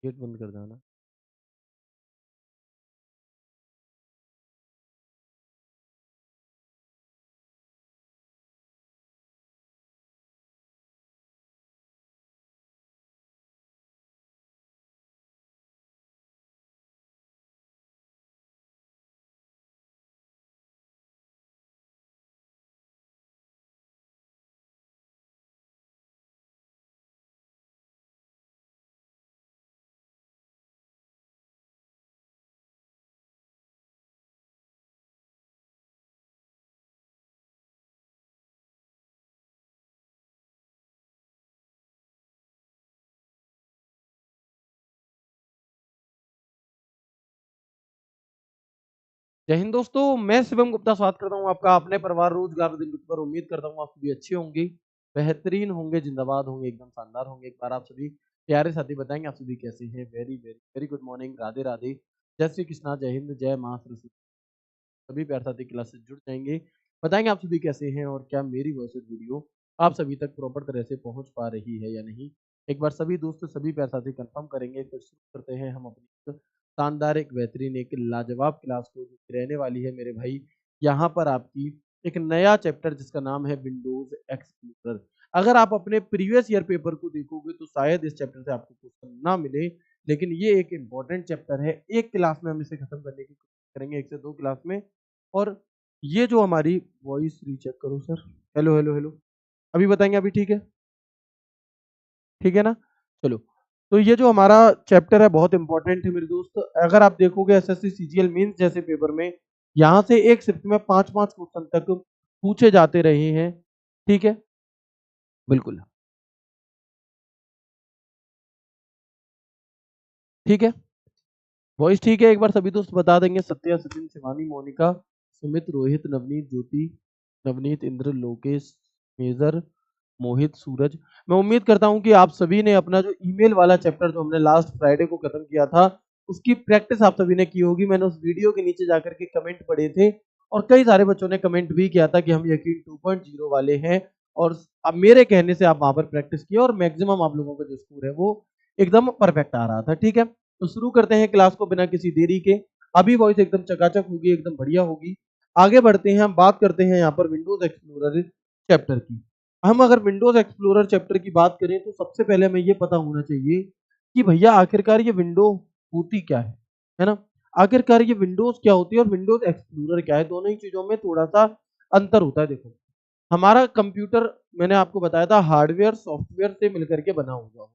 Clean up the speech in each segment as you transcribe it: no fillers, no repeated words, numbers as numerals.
Gate बंद कर देना। जय हिंद दोस्तों, मैं शिवम गुप्ता स्वागत करता हूं आपका अपने परिवार रोजगार दिन पर। उम्मीद करता हूं आप सभी अच्छे होंगे, बेहतरीन होंगे, जिंदाबाद होंगे, एकदम शानदार होंगे। एक बार आप सभी प्यारे साथी बताएंगे आप सभी कैसे हैं। Very very very good morning, Radhe Radhe, जय श्री कृष्णा, जय हिंद, जय मां सरस्वती। सभी प्यारे साथी क्लास से जुड़ जाएंगे, बताएंगे आप सभी कैसे हैं और क्या मेरी वॉइस वीडियो आप सभी तक प्रॉपर तरह से पहुंच पा रही है या नहीं। एक बार सभी दोस्त सभी प्यारे साथी कंफर्म करेंगे, फिर शुरू करते हैं हम अपनी शानदार एक बेहतरीन एक लाजवाब क्लास को जो रहने वाली है मेरे भाई। यहाँ पर आपकी एक नया चैप्टर जिसका नाम है विंडोज एक्सप्लोरर। अगर आप अपने प्रीवियस ईयर पेपर को देखोगे तो शायद इस चैप्टर से आपको क्वेश्चन ना मिले, लेकिन ये एक इंपॉर्टेंट चैप्टर है। एक क्लास में हम इसे खत्म करने की कोशिश करेंगे, 1 से 2 क्लास में। और ये जो हमारी वॉइस रीचेक करो सर, हेलो हेलो हेलो, अभी बताएंगे अभी ठीक है, ठीक है ना। चलो, तो ये जो हमारा चैप्टर है बहुत इंपॉर्टेंट है मेरे दोस्त। अगर आप देखोगे एसएससी सीजीएल मेंस जैसे पेपर में यहाँ से एक शिफ्ट में 5-5 क्वेश्चन तक पूछे जाते रहे हैं, ठीक है, बिल्कुल ठीक है। वॉइस ठीक है, एक बार सभी दोस्त बता देंगे। सत्या, सचिन, शिवानी, मोनिका, सुमित, रोहित, नवनीत, ज्योति, नवनीत, इंद्र, लोकेश, मेजर, मोहित, सूरज। मैं उम्मीद करता हूं कि आप सभी ने अपना जो ईमेल वाला चैप्टर जो हमने लास्ट फ्राइडे को खत्म किया था उसकी प्रैक्टिस आप सभी ने की होगी। मैंने उस वीडियो के नीचे जाकर के कमेंट पढ़े थे और कई सारे बच्चों ने कमेंट भी किया था कि हम यकीन 2.0 वाले हैं, और अब मेरे कहने से आप वहां पर प्रैक्टिस किया और मैक्सिमम आप लोगों का जो स्कोर है वो एकदम परफेक्ट आ रहा था, ठीक है। तो शुरू करते हैं क्लास को बिना किसी देरी के। अभी वॉइस एकदम चकाचक होगी, एकदम बढ़िया होगी। आगे बढ़ते हैं, हम बात करते हैं यहाँ पर विंडोज एक्सप्लोरर चैप्टर की। हम अगर विंडोज एक्सप्लोरर चैप्टर की बात करें तो सबसे पहले हमें ये पता होना चाहिए कि भैया आखिरकार ये विंडो होती क्या है ना। आखिरकार ये विंडोज क्या होती है और विंडोज एक्सप्लोरर क्या है, दोनों ही चीजों में थोड़ा सा अंतर होता है। देखो, हमारा कंप्यूटर मैंने आपको बताया था हार्डवेयर सॉफ्टवेयर से मिलकर के बना हुआ।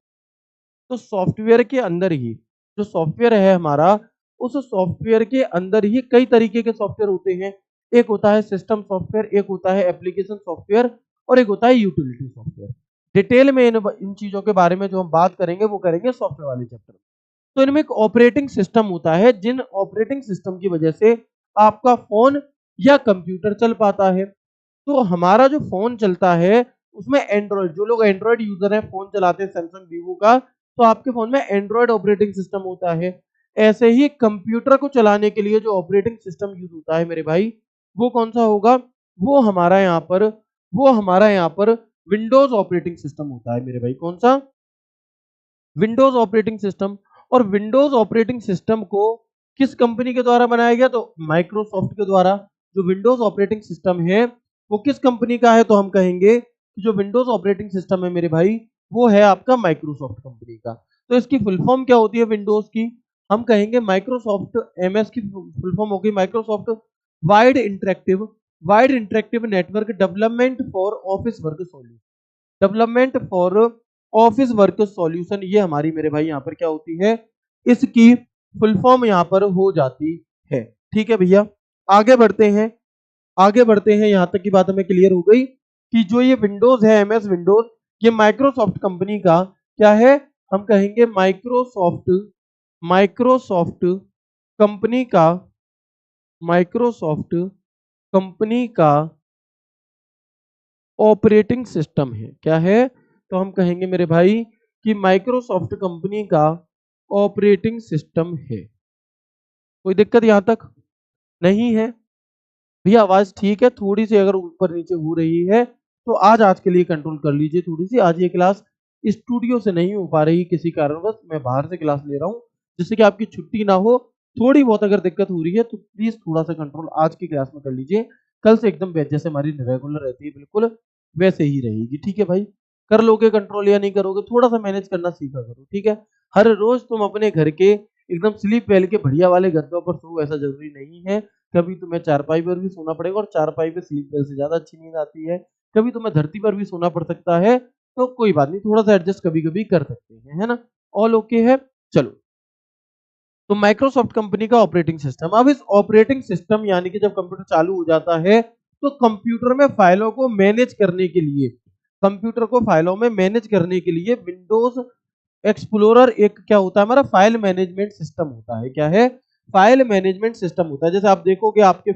तो सॉफ्टवेयर के अंदर ही जो सॉफ्टवेयर है हमारा, उस सॉफ्टवेयर के अंदर ही कई तरीके के सॉफ्टवेयर होते हैं। एक होता है सिस्टम सॉफ्टवेयर, एक होता है एप्लीकेशन सॉफ्टवेयर, और एक होता है यूटिलिटी सॉफ्टवेयर। डिटेल में इन चीजों के बारे में जो हम बात करेंगे वो करेंगे सॉफ्टवेयर वाले चैप्टर में। तो इनमें एक ऑपरेटिंग सिस्टम होता है, जिन ऑपरेटिंग सिस्टम की वजह से आपका फोन या कंप्यूटर चल पाता है। तो हमारा जो फोन चलता है उसमें एंड्रॉइड, जो लोग एंड्रॉइड यूजर हैं, फोन चलाते हैं सैमसंग वीवो का, तो आपके फोन में एंड्रॉइड ऑपरेटिंग सिस्टम होता है। ऐसे ही कंप्यूटर को चलाने के लिए जो ऑपरेटिंग सिस्टम यूज होता है मेरे भाई, वो कौन सा होगा, वो हमारा यहाँ पर वो हमारा यहाँ पर विंडोज ऑपरेटिंग सिस्टम होता है मेरे भाई। कौन सा, विंडोज ऑपरेटिंग सिस्टम। और विंडोज ऑपरेटिंग सिस्टम को किस कंपनी के द्वारा बनाया गया, तो माइक्रोसॉफ्ट के द्वारा। जो विंडोज ऑपरेटिंग सिस्टम है वो किस कंपनी का है, तो हम कहेंगे कि जो विंडोज ऑपरेटिंग सिस्टम है मेरे भाई वो है आपका माइक्रोसॉफ्ट कंपनी का। तो इसकी फुल फॉर्म क्या होती है विंडोज की, हम कहेंगे माइक्रोसॉफ्ट एमएस की फुल फॉर्म होगी Microsoft wide interactive network development for office work solution. Development for office work solution, ये हमारी मेरे भाई यहाँ पर क्या होती है, इसकी फुल फॉर्म यहाँ पर हो जाती है, ठीक है भैया। आगे बढ़ते हैं, आगे बढ़ते हैं, यहां तक की बात हमें क्लियर हो गई कि जो ये विंडोज है, एमएस विंडोज, ये माइक्रोसॉफ्ट कंपनी का क्या है, हम कहेंगे माइक्रोसॉफ्ट माइक्रोसॉफ्ट कंपनी का माइक्रोसॉफ्ट कंपनी का ऑपरेटिंग सिस्टम है। क्या है, तो हम कहेंगे मेरे भाई कि माइक्रोसॉफ्ट कंपनी का ऑपरेटिंग सिस्टम है। कोई दिक्कत यहां तक नहीं है भैया, आवाज ठीक है, थोड़ी सी अगर ऊपर नीचे हो रही है तो आज के लिए कंट्रोल कर लीजिए थोड़ी सी, आज ये क्लास स्टूडियो से नहीं हो पा रही किसी कारणवश, मैं बाहर से क्लास ले रहा हूँ, जिससे कि आपकी छुट्टी ना हो। थोड़ी बहुत अगर दिक्कत हो रही है तो प्लीज थोड़ा सा कंट्रोल आज की क्लास में कर लीजिए। कल से एकदम जैसे हमारी रेगुलर रहती है बिल्कुल वैसे ही रहेगी, ठीक है भाई। कर लोगे कंट्रोल या नहीं करोगे, थोड़ा सा मैनेज करना सीखा करो, ठीक है। हर रोज तुम अपने घर के एकदम स्लीप वेल के बढ़िया वाले गद्दों पर सो, ऐसा जरूरी नहीं है। कभी तुम्हें चारपाई पर भी सोना पड़ेगा, और चारपाई पे स्लीप वेल से ज्यादा अच्छी नींद आती है। कभी तुम्हें धरती पर भी सोना पड़ सकता है, तो कोई बात नहीं, थोड़ा सा एडजस्ट कभी कभी कर सकते हैं, है ना। ऑल ओके है। चलो, तो माइक्रोसॉफ्ट कंपनी का ऑपरेटिंग सिस्टम। अब इस ऑपरेटिंग सिस्टम यानी कि जब कंप्यूटर चालू हो जाता है तो कंप्यूटर में फाइलों को मैनेज करने के लिए, कंप्यूटर को फाइलों में मैनेज करने के लिए विंडोज एक्सप्लोरर एक क्या होता है, हमारा फाइल मैनेजमेंट सिस्टम होता है। क्या है? फाइल मैनेजमेंट सिस्टम होता है। जैसे आप देखोगे आपके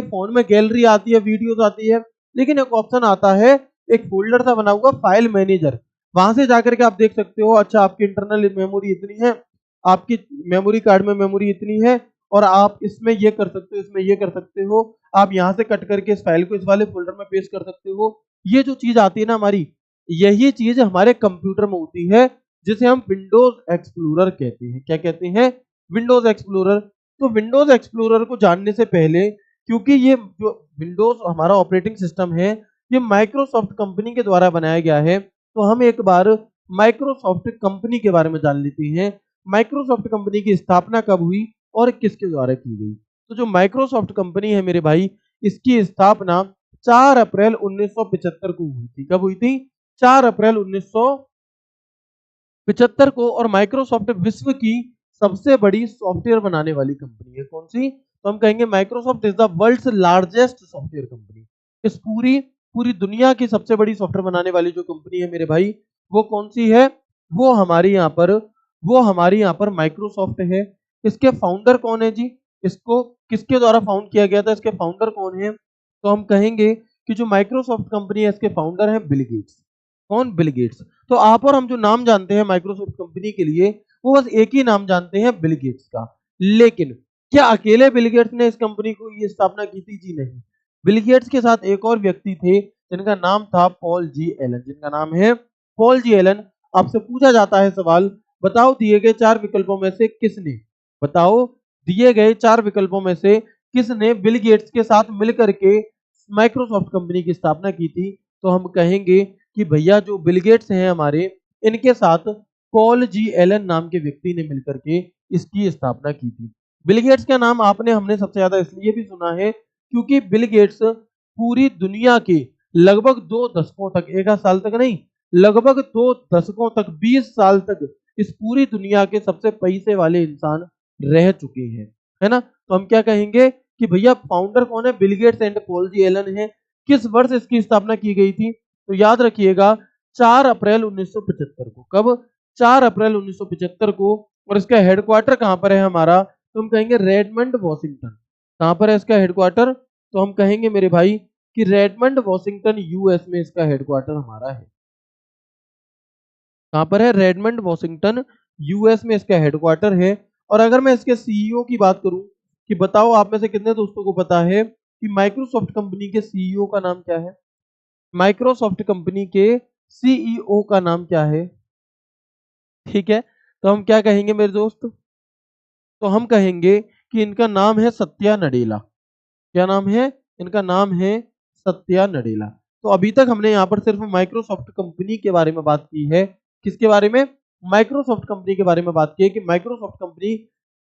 फोन में गैलरी आती है, वीडियोस आती है, लेकिन एक ऑप्शन आता है, एक फोल्डर सा बना हुआ फाइल मैनेजर। वहां से जाकर के आप देख सकते हो, अच्छा आपकी इंटरनल मेमोरी इतनी है, आपकी मेमोरी कार्ड में मेमोरी इतनी है, और आप इसमें ये कर सकते हो, इसमें ये कर सकते हो। आप यहाँ से कट करके इस फाइल को इस वाले फोल्डर में पेस्ट कर सकते हो। ये जो चीज आती है ना हमारी, यही चीज हमारे कंप्यूटर में होती है, जिसे हम विंडोज एक्सप्लोरर कहते हैं। क्या कहते हैं? Windows explorer. तो विंडोज एक्सप्लोरर को जानने से पहले, क्योंकि ये जो विंडोज हमारा ऑपरेटिंग सिस्टम है, ये माइक्रोसॉफ्ट कंपनी के द्वारा बनाया गया है, तो हम एक बार माइक्रोसॉफ्ट कंपनी के बारे में जान लेते हैं। माइक्रोसॉफ्ट कंपनी की स्थापना कब हुई और किसके द्वारा की गई? तो जो माइक्रोसॉफ्ट कंपनी है मेरे भाई, इसकी स्थापना 4 अप्रैल 1975 को हुई थी। कब हुई थी? 4 अप्रैल 1975 को। और माइक्रोसॉफ्ट विश्व की सबसे बड़ी सॉफ्टवेयर बनाने वाली कंपनी है। कौन सी? तो हम कहेंगे Microsoft is the world's largest software company. इस पूरी पूरी दुनिया की सबसे बड़ी सॉफ्टवेयर बनाने वाली जो कंपनी है मेरे भाई, वो कौन सी है? वो हमारी यहाँ पर वो हमारी यहाँ पर माइक्रोसॉफ्ट है। इसके फाउंडर कौन है जी? इसको किसके द्वारा फाउंड किया गया था? इसके फाउंडर कौन है? तो हम कहेंगे कि जो माइक्रोसॉफ्ट कंपनी है, इसके फाउंडर हैं बिल गेट्स। कौन? Bill Gates. तो आप और हम जो नाम जानते हैं माइक्रोसॉफ्ट कंपनी के लिए, वो बस एक ही नाम जानते हैं, बिल गेट्स का। लेकिन क्या अकेले बिल गेट्स ने इस कंपनी को ये स्थापना की थी? जी नहीं। बिल गेट्स के साथ एक और व्यक्ति थे, जिनका नाम था पॉल जी एलन। जिनका नाम है पॉल जी एलन। आपसे पूछा जाता है सवाल, बताओ दिए गए 4 विकल्पों में से किसने, बताओ दिए गए 4 विकल्पों में से किसने बिल गेट्स के साथ मिलकर के माइक्रोसॉफ्ट कंपनी की स्थापना की थी? तो हम कहेंगे कि भैया जो बिल गेट्स हैं हमारे, इनके साथ पॉल जी एलन नाम के व्यक्ति ने मिलकर के इसकी स्थापना की थी। बिल गेट्स का नाम आपने हमने सबसे ज्यादा इसलिए भी सुना है क्योंकि बिल गेट्स पूरी दुनिया के लगभग 2 दशकों तक, एक आध साल तक नहीं, लगभग 2 दशकों तक, 20 साल तक इस पूरी दुनिया के सबसे पैसे वाले इंसान रह चुके हैं, है ना। तो हम क्या कहेंगे कि भैया फाउंडर कौन है? Bill Gates and Paul G Allen है। किस वर्ष इसकी स्थापना की गई थी? तो याद रखिएगा 4 अप्रैल 1975 को। कब? 4 अप्रैल 1975 को। और इसका हेडक्वार्टर कहां पर है हमारा? तो हम कहेंगे रेडमंड वॉशिंगटन। कहां पर है इसका हेडक्वार्टर? तो हम कहेंगे मेरे भाई कि रेडमंड वॉशिंगटन यूएस में इसका हेडक्वार्टर हमारा है। कहां पर है? रेडमंड वॉशिंगटन यूएस में इसका हेडक्वार्टर है। और अगर मैं इसके सीईओ की बात करूं कि बताओ आप में से कितने दोस्तों को पता है कि माइक्रोसॉफ्ट कंपनी के सीईओ का नाम क्या है? माइक्रोसॉफ्ट कंपनी के सीईओ का नाम क्या है? ठीक है, तो हम क्या कहेंगे मेरे दोस्त? तो हम कहेंगे कि इनका नाम है सत्या नडेला। क्या नाम है? इनका नाम है सत्या नडेला। तो अभी तक हमने यहाँ पर सिर्फ माइक्रोसॉफ्ट कंपनी के बारे में बात की है। किसके बारे में? माइक्रोसॉफ्ट कंपनी के बारे में बात की है कि माइक्रोसॉफ्ट कंपनी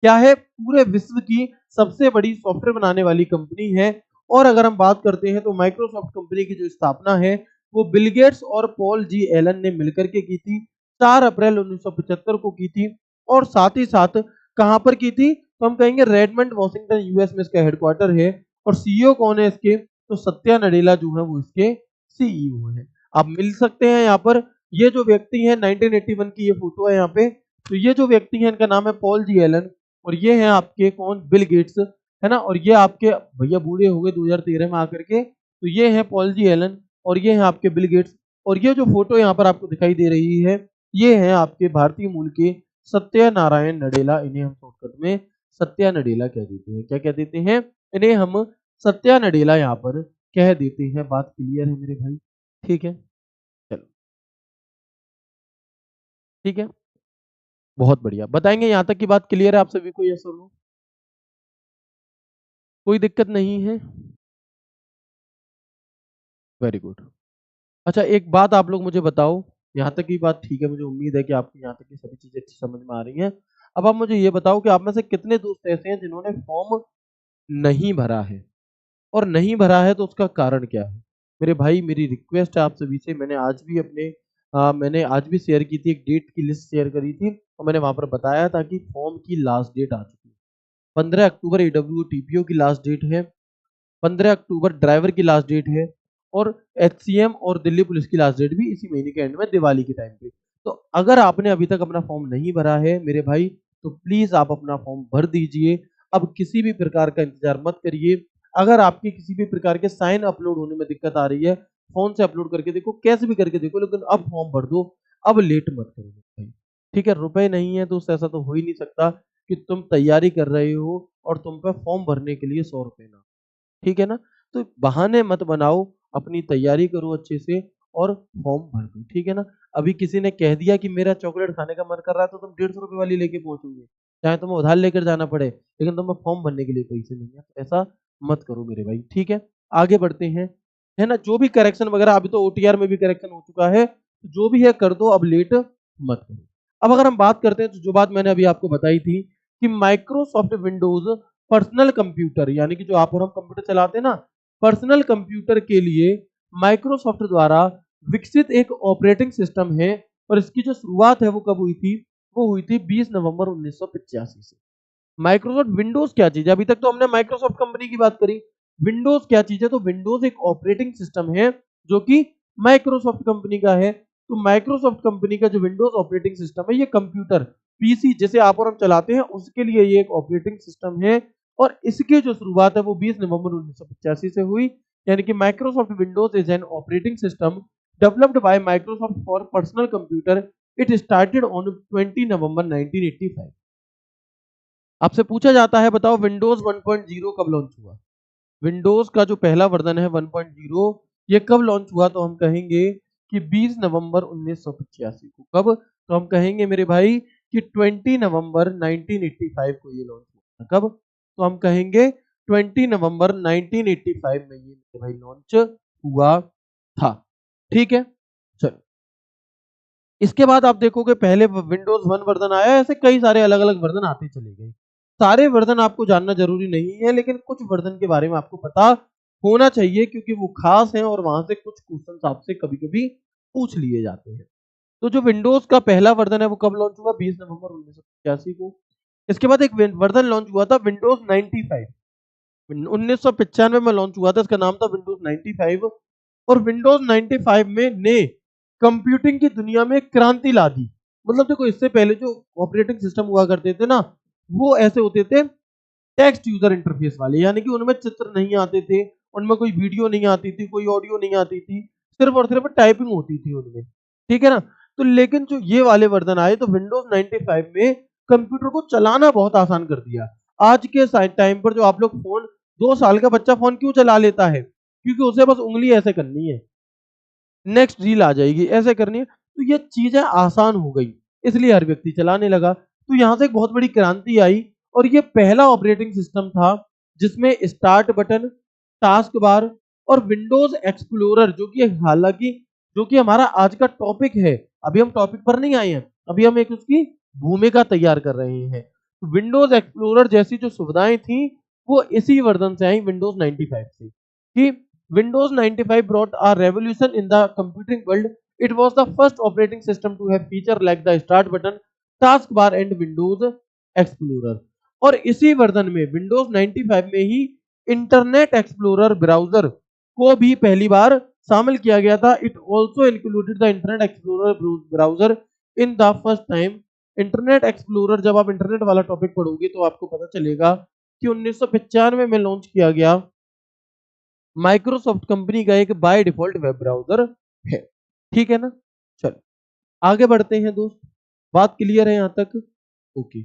क्या है? पूरे विश्व की सबसे बड़ी सॉफ्टवेयर बनाने वाली कंपनी है। और अगर हम बात करते हैं तो माइक्रोसॉफ्ट कंपनी की जो स्थापना है, वो बिल गेट्स और पॉल जी एलन ने मिलकर के की थी। 4 अप्रैल 1975 को की थी। और साथ ही साथ कहां पर की थी? तो हम कहेंगे रेडमंड वॉशिंगटन यूएस में इसका हेडक्वार्टर है। और सीईओ कौन है इसके? तो सत्या नडेला जो है वो इसके सीईओ है। आप मिल सकते हैं यहाँ पर। ये जो व्यक्ति है 1981 की ये फोटो है यहाँ पे। तो ये जो व्यक्ति है इनका नाम है पॉल जी एलन। और ये है आपके कौन? बिल गेट्स, है ना। और ये आपके भैया बूढ़े हो गए 2013 में आकर के। तो ये है पॉल जी एलन और ये है आपके बिल गेट्स। और ये जो फोटो यहाँ पर आपको दिखाई दे रही है, ये है आपके भारतीय मूल के सत्य नारायण नडेला। इन्हें हम शॉर्टकट में सत्या नडेला कह देते हैं। क्या कह देते हैं? इन्हें हम सत्या नडेला यहाँ पर कह देते हैं। बात क्लियर है मेरे भाई? ठीक है, चलो। ठीक है, बहुत बढ़िया। बताएंगे यहाँ तक की बात क्लियर है आप सभी को? यस और नो? कोई दिक्कत नहीं है? Very good. अच्छा, एक बात आप लोग मुझे बताओ, यहाँ तक की बात ठीक है, मुझे उम्मीद है कि आपको यहाँ तक की सभी चीजें अच्छी समझ में आ रही हैं। अब आप मुझे ये बताओ कि आप में से कितने दोस्त ऐसे हैं जिन्होंने फॉर्म नहीं भरा है, और नहीं भरा है तो उसका कारण क्या है? मेरे भाई, मेरी रिक्वेस्ट है आप सभी से, मैंने आज भी शेयर की थी, एक डेट की लिस्ट शेयर करी थी, और मैंने वहां पर बताया था कि फॉर्म की लास्ट डेट आ चुकी है। 15 अक्टूबर एडब्ल्यू टीपीओ की लास्ट डेट है, 15 अक्टूबर ड्राइवर की लास्ट डेट है, और एचसीएम और दिल्ली पुलिस की लास्ट डेट भी इसी महीने के एंड में, दिवाली के टाइम पे। तो अगर आपने अभी तक अपना फॉर्म नहीं भरा है मेरे भाई, तो प्लीज आप अपना फॉर्म भर दीजिए। अब किसी भी प्रकार का इंतजार मत करिए। अगर आपके किसी भी प्रकार के साइन अपलोड होने में दिक्कत आ रही है, फोन से अपलोड करके देखो, कैसे भी करके देखो, लेकिन अब फॉर्म भर दो। अब लेट मत करो भाई, ठीक है? रुपए नहीं है तो ऐसा तो हो ही नहीं सकता कि तुम तैयारी कर रहे हो और तुम पे फॉर्म भरने के लिए 100 रुपए ना, ठीक है ना? तो बहाने मत बनाओ, अपनी तैयारी करो अच्छे से और फॉर्म भर दो, ठीक है ना? अभी किसी ने कह दिया कि मेरा चॉकलेट खाने का मन कर रहा है, तो तुम 150 रुपए वाली लेके पहुंचोगे, चाहे तुम्हें उधार लेकर जाना पड़े, लेकिन तुम्हें फॉर्म भरने के लिए पैसे नहीं है। तो ऐसा मत करो मेरे भाई, ठीक है? आगे बढ़ते हैं, है ना? जो भी करेक्शन वगैरह, अभी तो ओटीआर में भी करेक्शन हो चुका है, तो जो भी है कर दो, अब लेट मत करो। अब अगर हम बात करते हैं, तो जो बात मैंने अभी आपको बताई थी कि माइक्रोसॉफ्ट विंडोज पर्सनल कंप्यूटर, यानी कि जो आप और हम कंप्यूटर चलाते हैं ना, पर्सनल कंप्यूटर के लिए माइक्रोसॉफ्ट द्वारा विकसित एक ऑपरेटिंग सिस्टम है, और इसकी जो शुरुआत है वो कब हुई थी? वो हुई थी 20 नवंबर 1985 से। माइक्रोसॉफ्ट विंडोज क्या चीज है? अभी तक तो हमने माइक्रोसॉफ्ट कंपनी की बात करी, विंडोज क्या चीज है? तो विंडोज एक ऑपरेटिंग सिस्टम है जो कि माइक्रोसॉफ्ट कंपनी का है। तो माइक्रोसॉफ्ट कंपनी का जो विंडोज ऑपरेटिंग सिस्टम है, ये कंप्यूटर, पीसी जैसे आप और हम चलाते हैं, उसके लिए ये एक ऑपरेटिंग सिस्टम है, और इसकी जो शुरुआत है वो 20 नवंबर 1985 से हुई। यानी कि Microsoft Windows is an operating system developed by Microsoft for personal computer. It started on 20 नवंबर 1985। आपसे पूछा जाता है, बताओ विंडोज 1.0 कब लॉन्च हुआ? विंडोज का जो पहला वर्जन है 1.0, ये कब लॉन्च हुआ? तो हम कहेंगे कि 20 नवंबर 1985 को। कब? तो हम कहेंगे मेरे भाई कि 20 नवंबर 1985 को ये लॉन्च हुआ था। कब? तो हम कहेंगे 20 नवंबर 1985 में ये मेरे भाई लॉन्च हुआ था, ठीक है? चलो, इसके बाद आप देखोगे पहले विंडोज 1 वर्जन आया, ऐसे कई सारे अलग अलग वर्जन आते चले गए। सारे वर्जन आपको जानना जरूरी नहीं है, लेकिन कुछ वर्जन के बारे में आपको पता होना चाहिए, क्योंकि वो खास हैं और वहां से कुछ क्वेश्चन आपसे कभी कभी पूछ लिए जाते हैं। तो जो विंडोज का पहला वर्जन है वो कब लॉन्च हुआ? 20 नवंबर 1985 को। इसके बाद एक वर्जन लॉन्च हुआ था विंडोज 95, 1995 में लॉन्च हुआ था, इसका नाम था विंडोज 95। और विंडोज 95 में ने कंप्यूटिंग की दुनिया में क्रांति ला दी। मतलब देखो, इससे पहले जो ऑपरेटिंग सिस्टम हुआ करते थे ना, वो ऐसे होते थे टेक्स्ट यूजर इंटरफेस वाले, यानी कि उनमें चित्र नहीं आते थे, उनमें कोई वीडियो नहीं आती थी, कोई ऑडियो नहीं आती थी, सिर्फ और सिर्फ टाइपिंग होती थी उनमें, ठीक है ना? तो लेकिन जो ये वाले वर्जन आए, तो विंडोज 95 में कंप्यूटर को चलाना बहुत आसान कर दिया। आज के टाइम पर जो आप लोग फोन, 2 साल का बच्चा फोन क्यों चला लेता है? क्योंकि उसे बस उंगली ऐसे करनी है, नेक्स्ट रील आ जाएगी, ऐसे करनी है, तो ये चीजें आसान हो गई, इसलिए हर व्यक्ति चलाने लगा। तो यहां से एक बहुत बड़ी क्रांति आई, और ये पहला ऑपरेटिंग सिस्टम था जिसमें स्टार्ट बटन, टास्क बार और विंडोज एक्सप्लोरर, जो कि हालांकि जो कि हमारा आज का टॉपिक है, अभी हम टॉपिक पर नहीं आए हैं, अभी हम एक उसकी भूमिका तैयार कर रहे हैं। तो विंडोज एक्सप्लोरर जैसी जो सुविधाएं थी, वो इसी वर्जन से आई, विंडोज 95 से। कि Windows 95 brought a revolution in the computing world. It was the first operating system to have feature like the start button, taskbar and Windows Explorer. और इसी वर्जन में Windows 95 में ही इंटरनेट एक्सप्लोरर ब्राउजर को भी पहली बार शामिल किया गया था। It also included the internet explorer browser in the first time. Internet explorer, जब आप इंटरनेट वाला टॉपिक पढ़ोगे तो आपको पता चलेगा कि 1995 में लॉन्च किया गया माइक्रोसॉफ्ट कंपनी का एक बाय डिफॉल्ट वेब ब्राउजर है, ठीक है ना? चलो, आगे बढ़ते हैं दोस्त, बात क्लियर है यहां तक? ओके।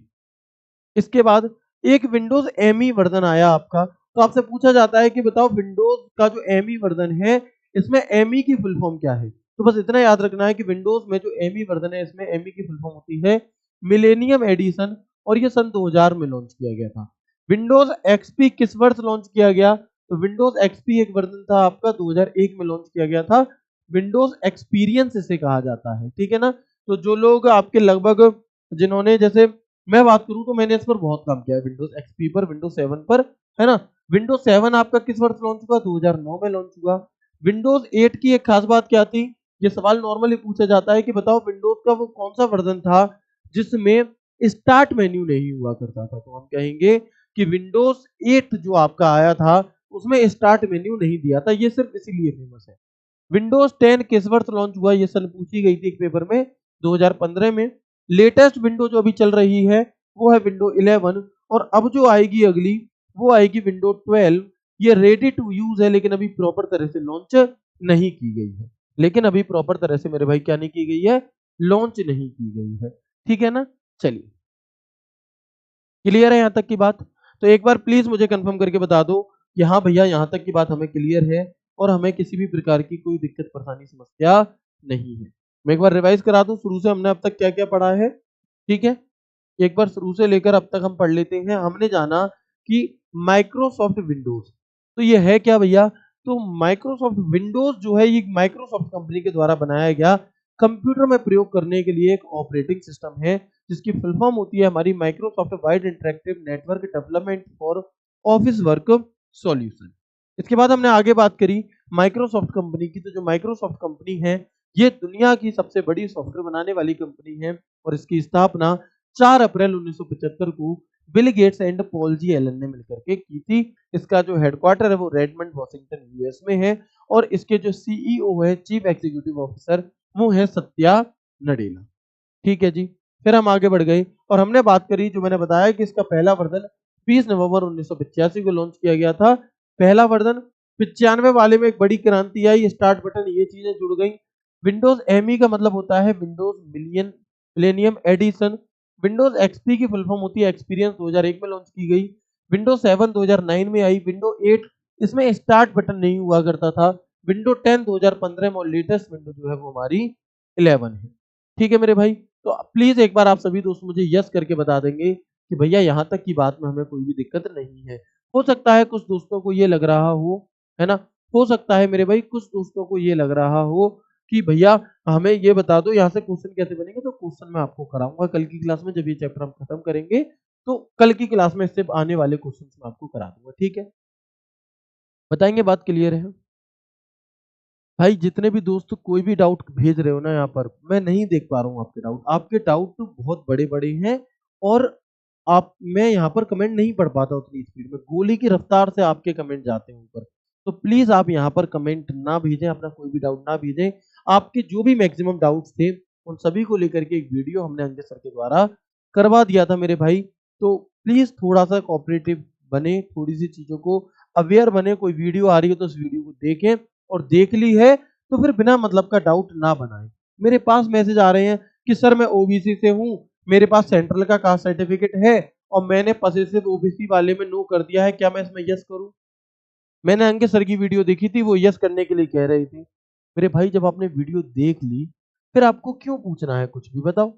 इसके बाद एक विंडोज एमई वर्जन आया आपका, तो आपसे पूछा जाता है कि बताओ विंडोज का जो एमई वर्जन है, इसमें एमई की फुल फॉर्म क्या है? तो बस इतना याद रखना है कि विंडोज में जो एमई वर्जन है इसमें एमई की फुल फॉर्म होती है मिलेनियम एडिशन और ये सन 2000 में लॉन्च किया गया था। विंडोज एक्सपी किस वर्ष लॉन्च किया गया? तो विंडोज एक्सपी एक वर्जन था आपका 2001 में लॉन्च किया गया था। विंडोज एक्सपीरियंस इसे कहा जाता है, ठीक है ना। तो जो लोग आपके लगभग जिन्होंने जैसे मैं बात करूं तो मैंने इस पर बहुत काम किया है विंडोज एक्सपी पर, विंडोज 7 पर, है ना। विंडोज 7 आपका किस वर्ष लॉन्च हुआ? 2009 में लॉन्च हुआ। विंडोज 8 की एक खास बात क्या थी? ये सवाल नॉर्मली पूछा जाता है कि बताओ विंडोज का वो कौन सा वर्जन था जिसमें स्टार्ट मेन्यू नहीं हुआ करता था। तो हम कहेंगे कि विंडोज 8 जो आपका आया था उसमें स्टार्ट मेन्यू नहीं दिया था, ये सिर्फ इसीलिए फेमस है। विंडोज 10 किस वर्ष लॉन्च हुआ? ये सन पूछी गई थी एक पेपर में, 2015 में। लेटेस्ट विंडो जो अभी चल रही है वो है विंडो 11 और अब जो आएगी अगली वो आएगी विंडो 12। ये रेडी टू यूज है लेकिन अभी प्रॉपर तरह से लॉन्च नहीं की गई है। लेकिन अभी प्रॉपर तरह से मेरे भाई क्या नहीं की गई है? लॉन्च नहीं की गई है, ठीक है ना। चलिए, क्लियर है यहाँ तक की बात? तो एक बार प्लीज मुझे कंफर्म करके बता दो कि हाँ भैया यहाँ तक की बात हमें क्लियर है और हमें किसी भी प्रकार की कोई दिक्कत परेशानी समस्या नहीं है। मैं एक बार रिवाइज करा दूं शुरू से हमने अब तक क्या क्या पढ़ा है, ठीक है। एक बार शुरू से लेकर अब तक हम पढ़ लेते हैं। हमने जाना कि माइक्रोसॉफ्ट विंडोज, तो ये है क्या भैया? तो माइक्रोसॉफ्ट विंडोज जो है ये माइक्रोसॉफ्ट कंपनी के द्वारा बनाया गया कंप्यूटर में प्रयोग करने के लिए एक ऑपरेटिंग सिस्टम है जिसकी फुल फॉर्म होती है हमारी Microsoft wide interactive network development for office work solution. इसके बाद हमने आगे बात करी माइक्रोसॉफ्ट कंपनी की। तो जो माइक्रोसॉफ्ट कंपनी है ये दुनिया की सबसे बड़ी सॉफ्टवेयर बनाने वाली कंपनी है और इसकी स्थापना 4 अप्रैल 1975 को Bill Gates and Paul G Allen ने मिलकर के की थी। इसका जो हेडक्वार्टर है वो रेडमंड वॉशिंगटन यूएस में है और इसके जो सीईओ है चीफ एग्जीक्यूटिव ऑफिसर वो है सत्या नडेला, ठीक है जी। फिर हम आगे बढ़ गए और हमने बात करी जो मैंने बताया कि इसका पहला वर्जन 20 नवंबर 1985 को लॉन्च किया गया था। पहला वर्जन 95 वाले में एक बड़ी क्रांति आई, स्टार्ट बटन ये चीजें जुड़ गई। विंडोज एमई का मतलब होता है Windows Millennium Edition. Windows XP की फुल फॉर्म होती है एक्सपीरियंस, 2001 में लॉन्च की गई। विंडोज 7 2009 में आई। विंडो 8 इसमें स्टार्ट बटन नहीं हुआ करता था। विंडो 10 2015 में और लेटेस्ट विंडो जो है वो हमारी 11 है, ठीक है मेरे भाई। तो प्लीज एक बार आप सभी दोस्त मुझे यस करके बता देंगे कि भैया यहाँ तक की बात में हमें कोई भी दिक्कत नहीं है। हो सकता है कुछ दोस्तों को ये लग रहा हो, है ना, हो सकता है मेरे भाई कुछ दोस्तों को ये लग रहा हो कि भैया हमें ये बता दो यहाँ से क्वेश्चन कैसे बनेंगे। तो क्वेश्चन मैं आपको कराऊंगा कल की क्लास में, जब ये चैप्टर हम खत्म करेंगे तो कल की क्लास में इससे आने वाले क्वेश्चन मैं आपको करा दूंगा, ठीक है। बताएंगे, बात क्लियर है? भाई जितने भी दोस्त कोई भी डाउट भेज रहे हो ना यहाँ पर, मैं नहीं देख पा रहा हूँ आपके डाउट। आपके डाउट तो बहुत बड़े बड़े हैं और आप मैं यहाँ पर कमेंट नहीं पढ़ पाता उतनी स्पीड में, गोली की रफ्तार से आपके कमेंट जाते हैं ऊपर। तो प्लीज आप यहाँ पर कमेंट ना भेजें, अपना कोई भी डाउट ना भेजें। आपके जो भी मैक्सिमम डाउट्स थे उन सभी को लेकर के एक वीडियो हमने अंकित सर के द्वारा करवा दिया था मेरे भाई। तो प्लीज थोड़ा सा कोऑपरेटिव बने, थोड़ी सी चीजों को अवेयर बने। कोई वीडियो आ रही हो तो उस वीडियो को देखें और देख ली है तो फिर बिना मतलब का डाउट ना बनाएं। मेरे पास मैसेज आ रहे हैं कि सर मैं ओबीसी से हूं, मेरे पास सेंट्रल का कास्ट सर्टिफिकेट है और मैंने पसेसिव ओबीसी वाले में नो कर दिया है, क्या मैं इसमें यस करूं? मैंने अंकित सर की वीडियो देखी थी, वो यस करने के लिए कह रहे थे। मेरे भाई जब आपने वीडियो देख ली फिर आपको क्यों पूछना है कुछ भी, बताओ?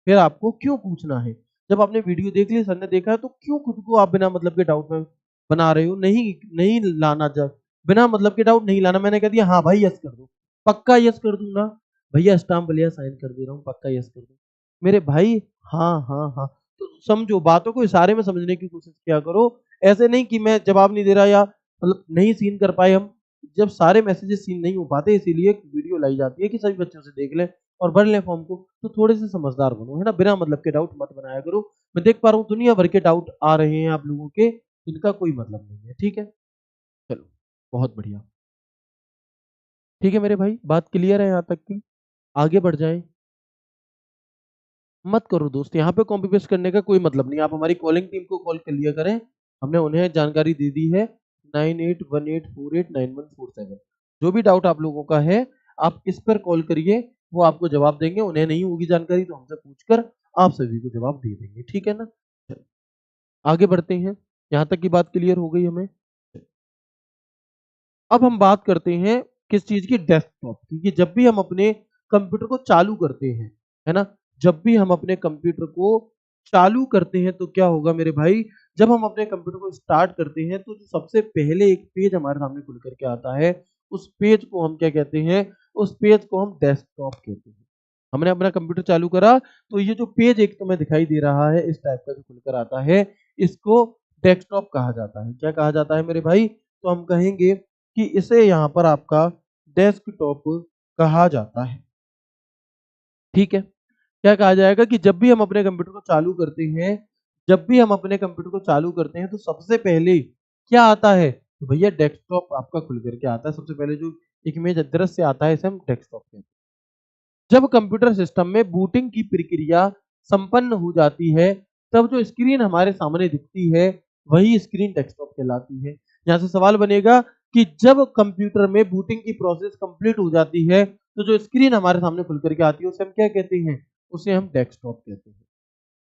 फिर आपको क्यों पूछना है? जब आपने वीडियो देख ली, सर ने देखा है, तो क्यों खुद को आप बिना मतलब के डाउट में बना रहे हो? नहीं नहीं लाना, जब बिना मतलब के डाउट नहीं लाना। मैंने कह दिया हाँ भाई यस कर दो, पक्का यस कर दूंगा भैया, स्टाम्प लिया साइन कर दे रहा हूँ, पक्का यस कर दो मेरे भाई। हाँ हाँ हाँ, तो समझो बातों को इशारे में समझने की कोशिश किया करो। ऐसे नहीं कि मैं जवाब नहीं दे रहा या मतलब नहीं सीन कर पाए हम। जब सारे मैसेजेस सीन नहीं हो पाते इसीलिए वीडियो लाई जाती है कि सभी बच्चों से देख लें और भर लें फॉर्म को। तो थोड़े से समझदार बनो, है ना, बिना मतलब के डाउट मत बनाया करो। मैं देख पा रहा हूँ दुनिया भर के डाउट आ रहे हैं आप लोगों के, इनका कोई मतलब नहीं है, ठीक है। चलो, बहुत बढ़िया, ठीक है मेरे भाई, बात क्लियर है यहाँ तक की? आगे बढ़ जाए, मत करो दोस्त, यहाँ पे कॉपी पेस्ट करने का कोई मतलब नहीं। आप हमारी कॉलिंग टीम को कॉल कर लिया करें, हमने उन्हें जानकारी दे दी है 9818489147। जो भी डाउट आप लोगों का है आप इस पर कॉल करिए, वो आपको जवाब देंगे। उन्हें नहीं होगी जानकारी तो हमसे पूछकर आप सभी को जवाब दे देंगे, ठीक है ना। चलो, आगे बढ़ते हैं, यहाँ तक की बात क्लियर हो गई हमें। अब हम बात करते हैं किस चीज की? डेस्कटॉप की। क्योंकि जब भी हम अपने कंप्यूटर को चालू करते हैं, है ना, जब भी हम अपने कंप्यूटर को चालू करते हैं तो क्या होगा मेरे भाई, जब हम अपने कंप्यूटर को स्टार्ट करते हैं तो जो सबसे पहले एक पेज हमारे सामने खुल करके आता है, उस पेज को हम क्या कहते हैं? उस पेज को हम डेस्कटॉप कहते हैं। हमने अपना कंप्यूटर चालू करा तो ये जो पेज एक तुम्हें दिखाई दे रहा है इस टाइप का जो खुलकर आता है, इसको डेस्कटॉप कहा जाता है। क्या कहा जाता है मेरे भाई? तो हम कहेंगे कि इसे यहाँ पर आपका डेस्कटॉप कहा जाता है। ठीक है? क्या कहा जाएगा कि जब भी हम अपने कंप्यूटर को चालू करते हैं, जब भी हम अपने कंप्यूटर को चालू करते हैं तो सबसे पहले क्या आता है? तो भैया डेस्कटॉप आपका खुल करके आता है। सबसे पहले जो एक इमेज दृश्य आता है इसे हम डेस्कटॉप कहते हैं। जब कंप्यूटर सिस्टम में बूटिंग की प्रक्रिया संपन्न हो जाती है, तब जो स्क्रीन हमारे सामने दिखती है, वही स्क्रीन डेस्कटॉप कहलाती है। यहाँ से सवाल बनेगा कि जब कंप्यूटर में बूटिंग की प्रोसेस कंप्लीट हो जाती है, तो जो स्क्रीन हमारे सामने खुल करके आती है, उसे हम क्या कहते हैं? उसे हम डेस्कटॉप कहते हैं,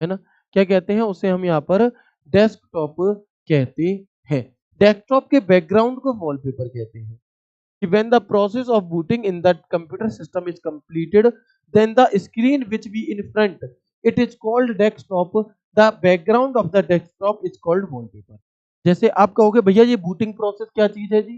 है ना? क्या कहते हैं? उसे हम यहाँ पर डेस्कटॉप कहते हैं। डेस्कटॉप के बैकग्राउंड को वॉलपेपर कहते हैं। When the process of booting in the computer system is completed, then the screen which be in front, it is called desktop. The background of the desktop is called wallpaper. जैसे आप कहोगे भैया ये booting process क्या चीज है जी?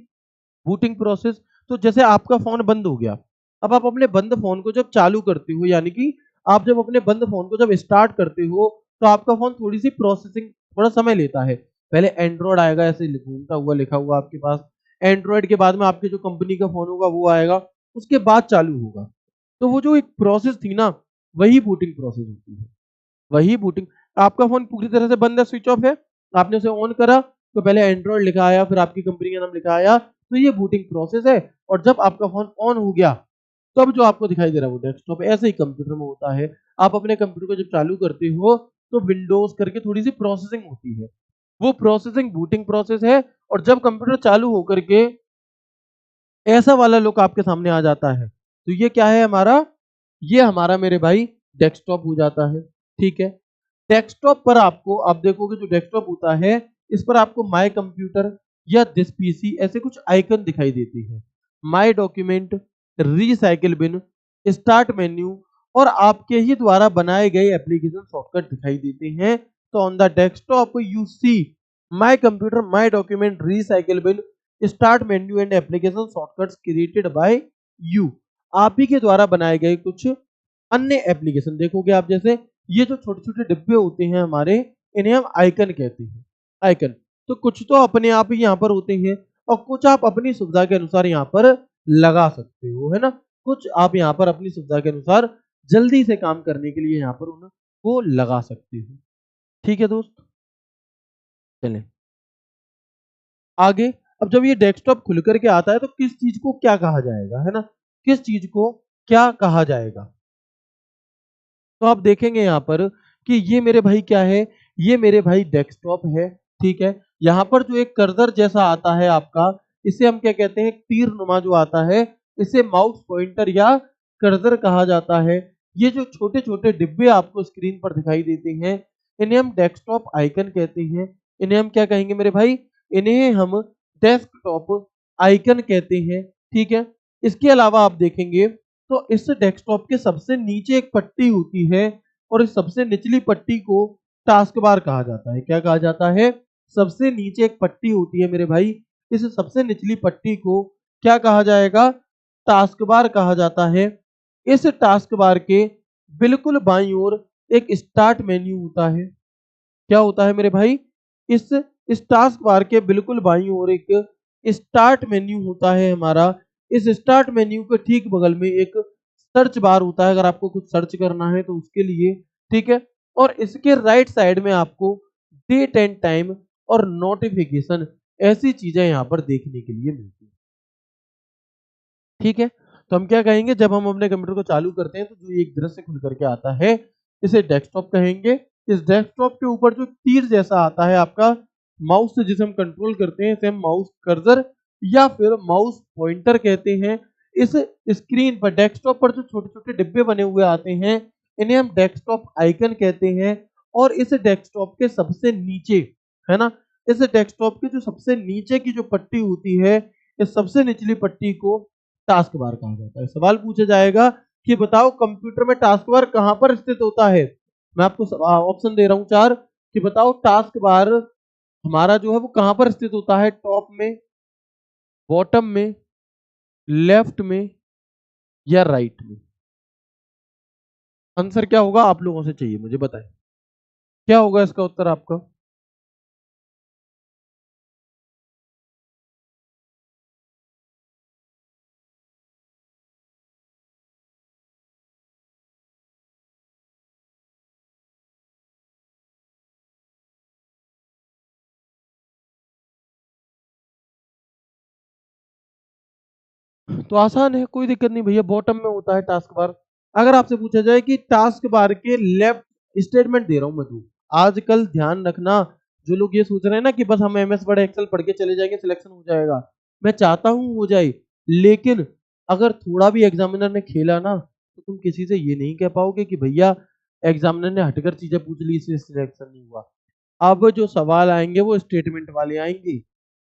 Booting process, तो जैसे आपका फोन बंद हो गया, अब आप अपने बंद फोन को जब चालू करते हो, यानी कि आप जब अपने बंद फोन को जब स्टार्ट करते हो, तो आपका फोन थोड़ी सी प्रोसेसिंग थोड़ा समय लेता है। पहले एंड्रॉइड आएगा, ऐसे घूमता हुआ लिखा हुआ आपके पास, एंड्रॉइड के बाद में आपके जो कंपनी का फोन होगा वो आएगा, उसके बाद चालू होगा। तो वो जो एक प्रोसेस थी ना, वही बूटिंग प्रोसेस होती है। वही बूटिंग, आपका फोन पूरी तरह से बंद है, स्विच ऑफ है, आपने उसे ऑन करा तो पहले एंड्रॉइड लिखा आया, फिर आपकी कंपनी का नाम लिखा आया, तो ये बूटिंग प्रोसेस है। और जब आपका फोन ऑन हो गया, तब जो आपको दिखाई दे रहा है वो डेस्कटॉप है। ऐसे ही कंप्यूटर में होता है, आप अपने कंप्यूटर को जब चालू करते हो तो विंडोज करके थोड़ी सी प्रोसेसिंग होती है, वो प्रोसेसिंग बूटिंग प्रोसेस है। और जब कंप्यूटर चालू होकर के ऐसा वाला लुक आपके सामने आ जाता है, तो ये क्या है हमारा? ये हमारा मेरे भाई डेस्कटॉप हो जाता है। ठीक है? डेस्कटॉप पर आपको, आप देखोगे जो डेस्कटॉप होता है, इस पर आपको माय कंप्यूटर या दिस पीसी ऐसे कुछ आइकन दिखाई देते हैं। My document, recycle bin, start menu और आपके ही द्वारा बनाए गए एप्लीकेशन शॉर्टकट दिखाई देते हैं। तो on the desktop you see my computer, my document, recycle bin, start menu and application shortcuts created by you. आप ही के द्वारा बनाए गए कुछ अन्य एप्लीकेशन देखोगे आप, जैसे ये जो छोटे-छोटे डिब्बे होते हैं हमारे, इन्हें हम आइकन कहते हैं। आइकन, तो कुछ तो अपने आप ही यहाँ पर होते हैं और कुछ आप अपनी सुविधा के अनुसार यहाँ पर लगा सकते हो, है ना? कुछ आप यहाँ पर अपनी सुविधा के अनुसार जल्दी से काम करने के लिए यहाँ पर उनको लगा सकते हो। ठीक है दोस्त? चलें आगे। अब जब ये डेस्कटॉप खुल कर के आता है तो किस चीज को क्या कहा जाएगा, है ना? किस चीज को क्या कहा जाएगा? तो आप देखेंगे यहाँ पर कि ये मेरे भाई क्या है? ये मेरे भाई डेस्कटॉप है, ठीक है? यहाँ पर जो एक कर्सर जैसा आता है आपका, इसे हम क्या कहते हैं? तीर-नुमा जो आता है, इसे माउस पॉइंटर या कर्सर कहा जाता है। ये जो छोटे-छोटे डिब्बे आपको स्क्रीन पर दिखाई देते हैं, इन्हें हम डेस्कटॉप आइकन कहते हैं। इन्हें हम क्या कहेंगे मेरे भाई? इन्हें हम डेस्कटॉप आइकन कहते हैं, ठीक है? इसके अलावा आप देखेंगे तो इस डेस्कटॉप के सबसे नीचे एक पट्टी होती है और इस सबसे निचली पट्टी को टास्क बार कहा जाता है। क्या कहा जाता है? सबसे नीचे एक पट्टी होती है मेरे भाई, इस सबसे निचली पट्टी को क्या कहा जाएगा? टास्क बार कहा जाता है। इस टास्क बार के बिल्कुल बाईं ओर एक स्टार्ट मेन्यू होता है। क्या होता है मेरे भाई? इस इस टास्क बार के बिल्कुल बाईं ओर एक स्टार्ट मेन्यू होता है हमारा। इस स्टार्ट मेन्यू के ठीक बगल में एक सर्च बार होता है, अगर आपको कुछ सर्च करना है तो उसके लिए, ठीक है? और इसके राइट साइड में आपको डेट एंड टाइम और नोटिफिकेशन ऐसी चीजें यहाँ पर देखने के लिए मिलती हैं। ठीक है? तो हम क्या कहेंगे, जब हम अपने कंप्यूटर को चालू करते हैं तो जो एक दृश्य खुल करके आता है, इसे डेस्कटॉप कहेंगे। इस डेस्कटॉप के ऊपर जो तीर जैसा आता है आपका माउस से, जिसे हम कंट्रोल करते हैं, इसे हम माउस कर्सर या फिर माउस पॉइंटर कहते हैं। इस स्क्रीन पर, डेस्कटॉप पर जो छोटे-छोटे डिब्बे बने हुए आते हैं, इन्हें हम डेस्कटॉप आइकन कहते हैं। और इस डेस्कटॉप के सबसे नीचे, है ना? इस डेस्कटॉप के जो सबसे नीचे की जो पट्टी होती है, इस सबसे निचली पट्टी को टास्क बार कहा जाता है। सवाल पूछा जाएगा कि बताओ कंप्यूटर में टास्क बार कहां पर स्थित होता है। मैं आपको ऑप्शन दे रहा हूं 4 कि बताओ टास्क बार हमारा जो है वो कहां पर स्थित होता है, टॉप में, बॉटम में, लेफ्ट में या राइट में। आंसर क्या होगा आप लोगों से चाहिए, मुझे बताएं क्या होगा इसका उत्तर आपका। तो आसान है, कोई दिक्कत नहीं भैया, बॉटम में होता है टास्क बार। अगर आपसे पूछा जाए कि टास्क बार के लेफ्ट, स्टेटमेंट दे रहा हूं मैं तू, आजकल ध्यान रखना, जो लोग ये सोच रहे हैं ना कि बस हम एमएस वर्ड एक्सेल पढ़ के चले जाएंगे सिलेक्शन हो जाएगा, मैं चाहता हूं हो जाए, लेकिन अगर थोड़ा भी एग्जामिनर ने खेला ना तो तुम किसी से ये नहीं कह पाओगे कि भैया एग्जामिनर ने हटकर चीजें पूछ ली इसलिए सिलेक्शन नहीं हुआ। अब जो सवाल आएंगे वो स्टेटमेंट वाले आएंगे।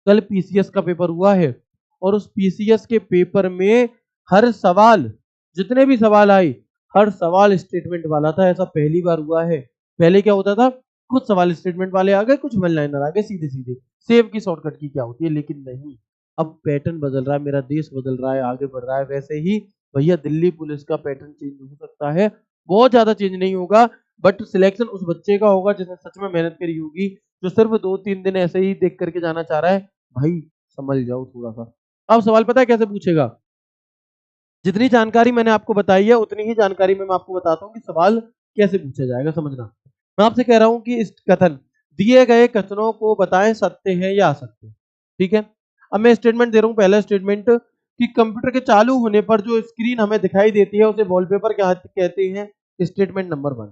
कल पीसीएस का पेपर हुआ है और उस पीसीएस के पेपर में हर सवाल, जितने भी सवाल आए, हर सवाल स्टेटमेंट वाला था। ऐसा पहली बार हुआ है। पहले क्या होता था, कुछ सवाल स्टेटमेंट वाले आ गए, कुछ वन लाइनर आ गए, सीधे सीधे सेव की शॉर्टकट की क्या होती है, लेकिन नहीं, अब पैटर्न बदल रहा है, मेरा देश बदल रहा है, आगे बढ़ रहा है। वैसे ही भैया दिल्ली पुलिस का पैटर्न चेंज हो सकता है, बहुत ज्यादा चेंज नहीं होगा, बट सिलेक्शन उस बच्चे का होगा जिसने सच में मेहनत करी होगी। जो सिर्फ 2-3 दिन ऐसे ही देख करके जाना चाह रहा है, भाई समझ जाओ थोड़ा सा। अब सवाल पता है कैसे पूछेगा, जितनी जानकारी मैंने आपको बताई है उतनी ही जानकारी में मैं आपको बताता हूँ कि सवाल कैसे पूछा जाएगा, समझना। मैं आपसे कह रहा हूं कि इस कथन, दिए गए कथनों को बताएं सत्य है या असत्य। ठीक है, अब मैं स्टेटमेंट दे रहा हूं, पहला स्टेटमेंट कि कंप्यूटर के चालू होने पर जो स्क्रीन हमें दिखाई देती है उसे वॉलपेपर कहते हैं। स्टेटमेंट नंबर 1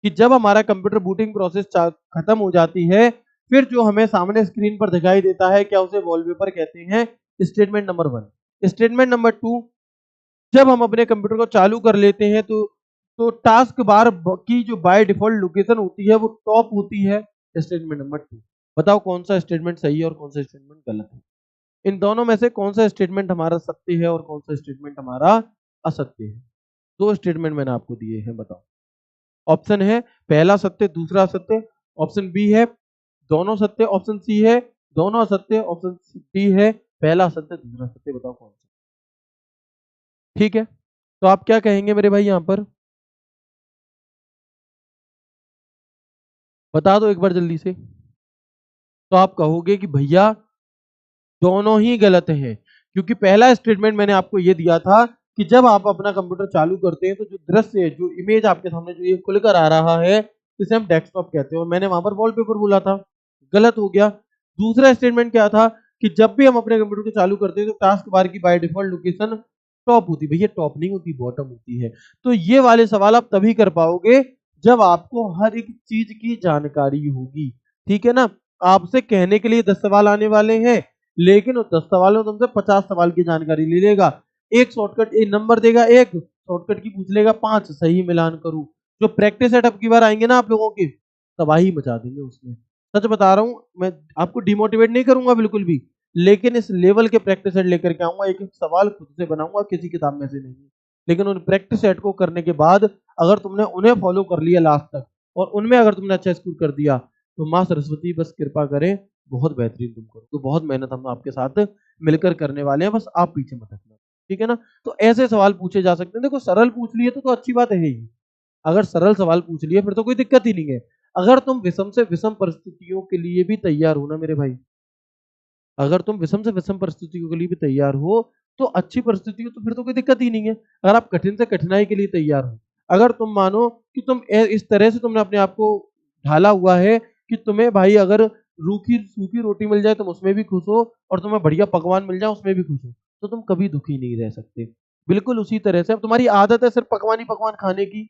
कि जब हमारा कंप्यूटर बूटिंग प्रोसेस खत्म हो जाती है, फिर जो हमें सामने स्क्रीन पर दिखाई देता है क्या उसे वॉलपेपर कहते हैं। Statement number 1। स्टेटमेंट नंबर 2, जब हम अपने कंप्यूटर को चालू कर लेते हैं तो टास्क बार की जो बाय डिफॉल्ट लोकेशन होती है वो टॉप होती है। Statement number 2। बताओ कौन सा स्टेटमेंट सही है और कौन सा स्टेटमेंट गलत है। इन दोनों में से कौन सा स्टेटमेंट हमारा सत्य है और कौन सा स्टेटमेंट हमारा असत्य है। दो स्टेटमेंट मैंने आपको दिए हैं, बताओ। ऑप्शन है पहला सत्य दूसरा असत्य, ऑप्शन बी है दोनों सत्य, ऑप्शन सी है दोनों असत्य, ऑप्शन डी है पहला सत्य दूसरा सत्य। बताओ कौन सा। ठीक है, तो आप क्या कहेंगे मेरे भाई यहां पर, बता दो एक बार जल्दी से। तो आप कहोगे कि भैया दोनों ही गलत हैं, क्योंकि पहला स्टेटमेंट मैंने आपको ये दिया था कि जब आप अपना कंप्यूटर चालू करते हैं तो जो दृश्य है, जो इमेज आपके सामने जो ये खुलकर आ रहा है, इसे हम डेस्कटॉप कहते हैं, और मैंने वहां पर वॉलपेपर बोला था, गलत हो गया। दूसरा स्टेटमेंट क्या था कि जब भी हम अपने कंप्यूटर को चालू करते हैं तो टास्क बार की बाय डिफॉल्ट लोकेशन टॉप होती है। भैया टॉप नहीं होती, बॉटम होती है। तो ये वाले सवाल आप तभी कर पाओगे जब आपको हर एक चीज की जानकारी होगी। ठीक है ना, आपसे कहने के लिए 10 सवाल आने वाले हैं, लेकिन उस 10 सवालों में तुमसे 50 सवाल की जानकारी ले लेगा। एक शॉर्टकट एक नंबर देगा, एक शॉर्टकट की पूछ लेगा 5 सही मिलान करूं। जो प्रैक्टिस सेट अब की बार आएंगे ना आप लोगों के, तबाही मचा देंगे उसमें। सच बता रहा हूं, मैं आपको डिमोटिवेट नहीं करूंगा बिल्कुल भी, लेकिन इस लेवल के प्रैक्टिस सेट लेकर के आऊंगा, एक एक सवाल खुद से बनाऊंगा, किसी किताब में से नहीं। लेकिन उन प्रैक्टिस सेट को करने के बाद अगर तुमने उन्हें फॉलो कर लिया लास्ट तक और उनमें अगर तुमने अच्छा स्कोर कर दिया, तो माँ सरस्वती बस कृपा करें, बहुत बेहतरीन तुम करो। तो बहुत मेहनत हम आपके साथ मिलकर करने वाले हैं, बस आप पीछे मत हटना। ठीक है ना, तो ऐसे सवाल पूछे जा सकते हैं। देखो सरल पूछ लिए तो अच्छी बात है ही, अगर सरल सवाल पूछ लिए फिर तो कोई दिक्कत ही नहीं है। अगर तुम विषम से विषम परिस्थितियों के लिए भी तैयार हो ना मेरे भाई, अगर तुम विषम से विषम परिस्थितियों के लिए भी तैयार हो तो अच्छी परिस्थिति हो, तो फिर तो कोई दिक्कत ही नहीं है। अगर आप कठिन से कठिनाई के लिए तैयार हो, अगर तुम मानो कि तुम इस तरह से तुमने अपने आप को ढाला हुआ है कि तुम्हें भाई अगर रूखी सूखी रोटी मिल जाए तुम उसमें भी खुश हो, और तुम्हें बढ़िया पकवान मिल जाए उसमें भी खुश हो, तो तुम कभी दुखी नहीं रह सकते। बिल्कुल उसी तरह से अब तुम्हारी आदत है सिर्फ पकवान ही पकवान खाने की,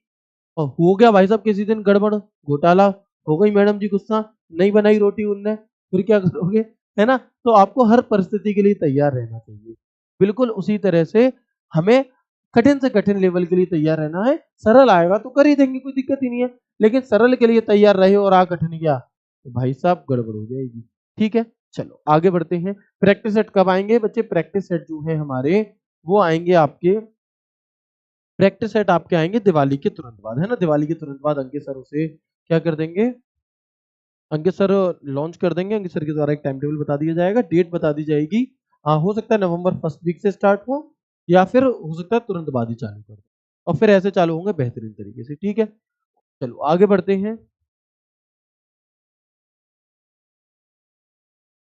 और हो गया भाई साहब किसी दिन गड़बड़ घोटाला, हो गई मैडम जी गुस्सा, नहीं बनाई रोटी उनने, फिर क्या करोगे, है ना। तो आपको हर परिस्थिति के लिए तैयार रहना चाहिए। बिल्कुल उसी तरह से हमें कठिन से कठिन लेवल के लिए तैयार रहना है। सरल आएगा तो कर ही देंगे, कोई दिक्कत ही नहीं है, लेकिन सरल के लिए तैयार रहे और आ कठिन गया तो भाई साहब गड़बड़ हो जाएगी। ठीक है, चलो आगे बढ़ते हैं। प्रैक्टिस सेट कब आएंगे बच्चे, प्रैक्टिस सेट जो है हमारे वो आएंगे आपके प्रैक्टिस सेट, आपके आएंगे दिवाली के तुरंत बाद, है ना। दिवाली के तुरंत बाद अंकित सर उसे क्या कर देंगे, अंकित सर लॉन्च कर देंगे। अंकित सर के द्वारा एक टाइम टेबल बता दिया जाएगा, डेट बता दी जाएगी। हो सकता है नवंबर फर्स्ट वीक से स्टार्ट हो, या फिर हो सकता है तुरंत बाद ही चालू कर दो, और फिर ऐसे चालू होंगे बेहतरीन तरीके से। ठीक है, चलो आगे बढ़ते हैं।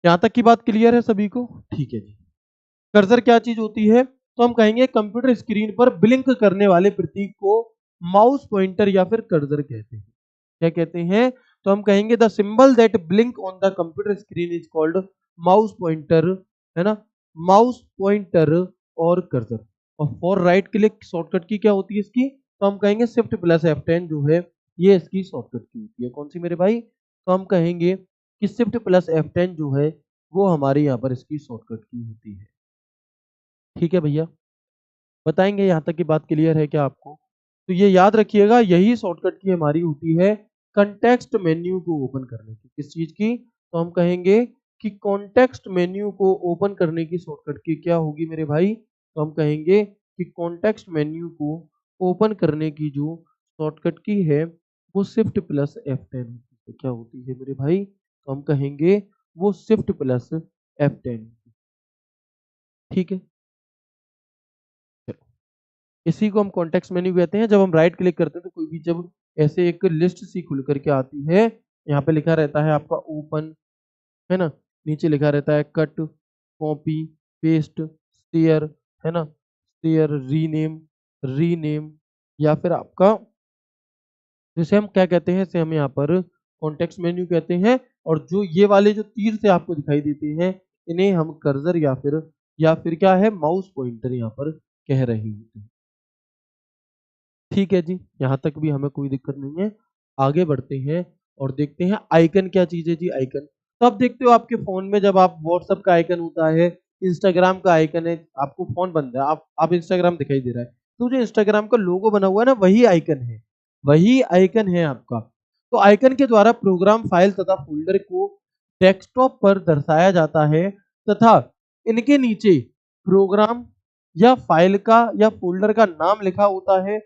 यहां तक की बात क्लियर है सभी को? ठीक है जी। कर्सर क्या चीज होती है, तो हम कहेंगे कंप्यूटर स्क्रीन पर ब्लिंक करने वाले प्रतीक को माउस पॉइंटर या फिर कर्सर कहते हैं। क्या कहते हैं, तो हम कहेंगे the symbol that blink on the computer screen is called mouse pointer, है ना, माउस पॉइंटर और कर्सर। और फॉर राइट क्लिक शॉर्टकट की क्या होती है इसकी, तो हम कहेंगे शिफ्ट प्लस F10 जो है ये इसकी शॉर्टकट की होती है। कौन सी मेरे भाई, तो हम कहेंगे कि शिफ्ट प्लस F10 जो है वो हमारे यहाँ पर इसकी शॉर्टकट की होती है। ठीक है भैया, बताएंगे यहाँ तक की बात क्लियर है क्या आपको? तो ये याद रखिएगा, यही शॉर्टकट की हमारी होती है कंटेक्स्ट मेन्यू को ओपन करने की। किस चीज की, तो हम कहेंगे कि कॉन्टेक्स्ट मेन्यू को ओपन करने की शॉर्टकट की क्या होगी मेरे भाई, तो हम कहेंगे कि कॉन्टेक्स्ट मेन्यू को ओपन करने की जो शॉर्टकट की है वो शिफ्ट प्लस F10 होती है। क्या होती है मेरे भाई, तो हम कहेंगे वो शिफ्ट प्लस F10। ठीक है, इसी को हम कॉन्टेक्स्ट मेन्यू कहते हैं। जब हम राइट क्लिक करते हैं तो कोई भी जब ऐसे एक लिस्ट सी खुल करके आती है, यहाँ पे लिखा रहता है आपका ओपन, है ना, नीचे लिखा रहता है कट, कॉपी, पेस्ट, शेयर, है ना, शेयर, रीनेम, रीनेम, या फिर आपका जैसे हम क्या कहते हैं, इसे हम यहाँ पर कॉन्टेक्स्ट मेन्यू कहते हैं। और जो ये वाले जो तीर से आपको दिखाई देते हैं, इन्हें हम कर्सर या फिर क्या है माउस पॉइंटर यहाँ पर कह रहे होते हैं। ठीक है जी, यहाँ तक भी हमें कोई दिक्कत नहीं है। आगे बढ़ते हैं और देखते हैं आइकन क्या चीज़ है जी। आइकन तो आप देखते हो आपके फ़ोन में, जब आप व्हाट्सएप का आइकन होता है, इंस्टाग्राम का आइकन है, आपको फ़ोन बंद है, आप इंस्टाग्राम दिखाई दे रहा है, तो जो इंस्टाग्राम का लोगो बना हुआ है ना, वही आइकन है, वही आइकन है आपका। तो आइकन के द्वारा प्रोग्राम फाइल तथा फ़ोल्डर को डेस्कटॉप पर दर्शाया जाता है, तथा इनके नीचे प्रोग्राम या फाइल का या फ़ोल्डर का नाम लिखा होता है।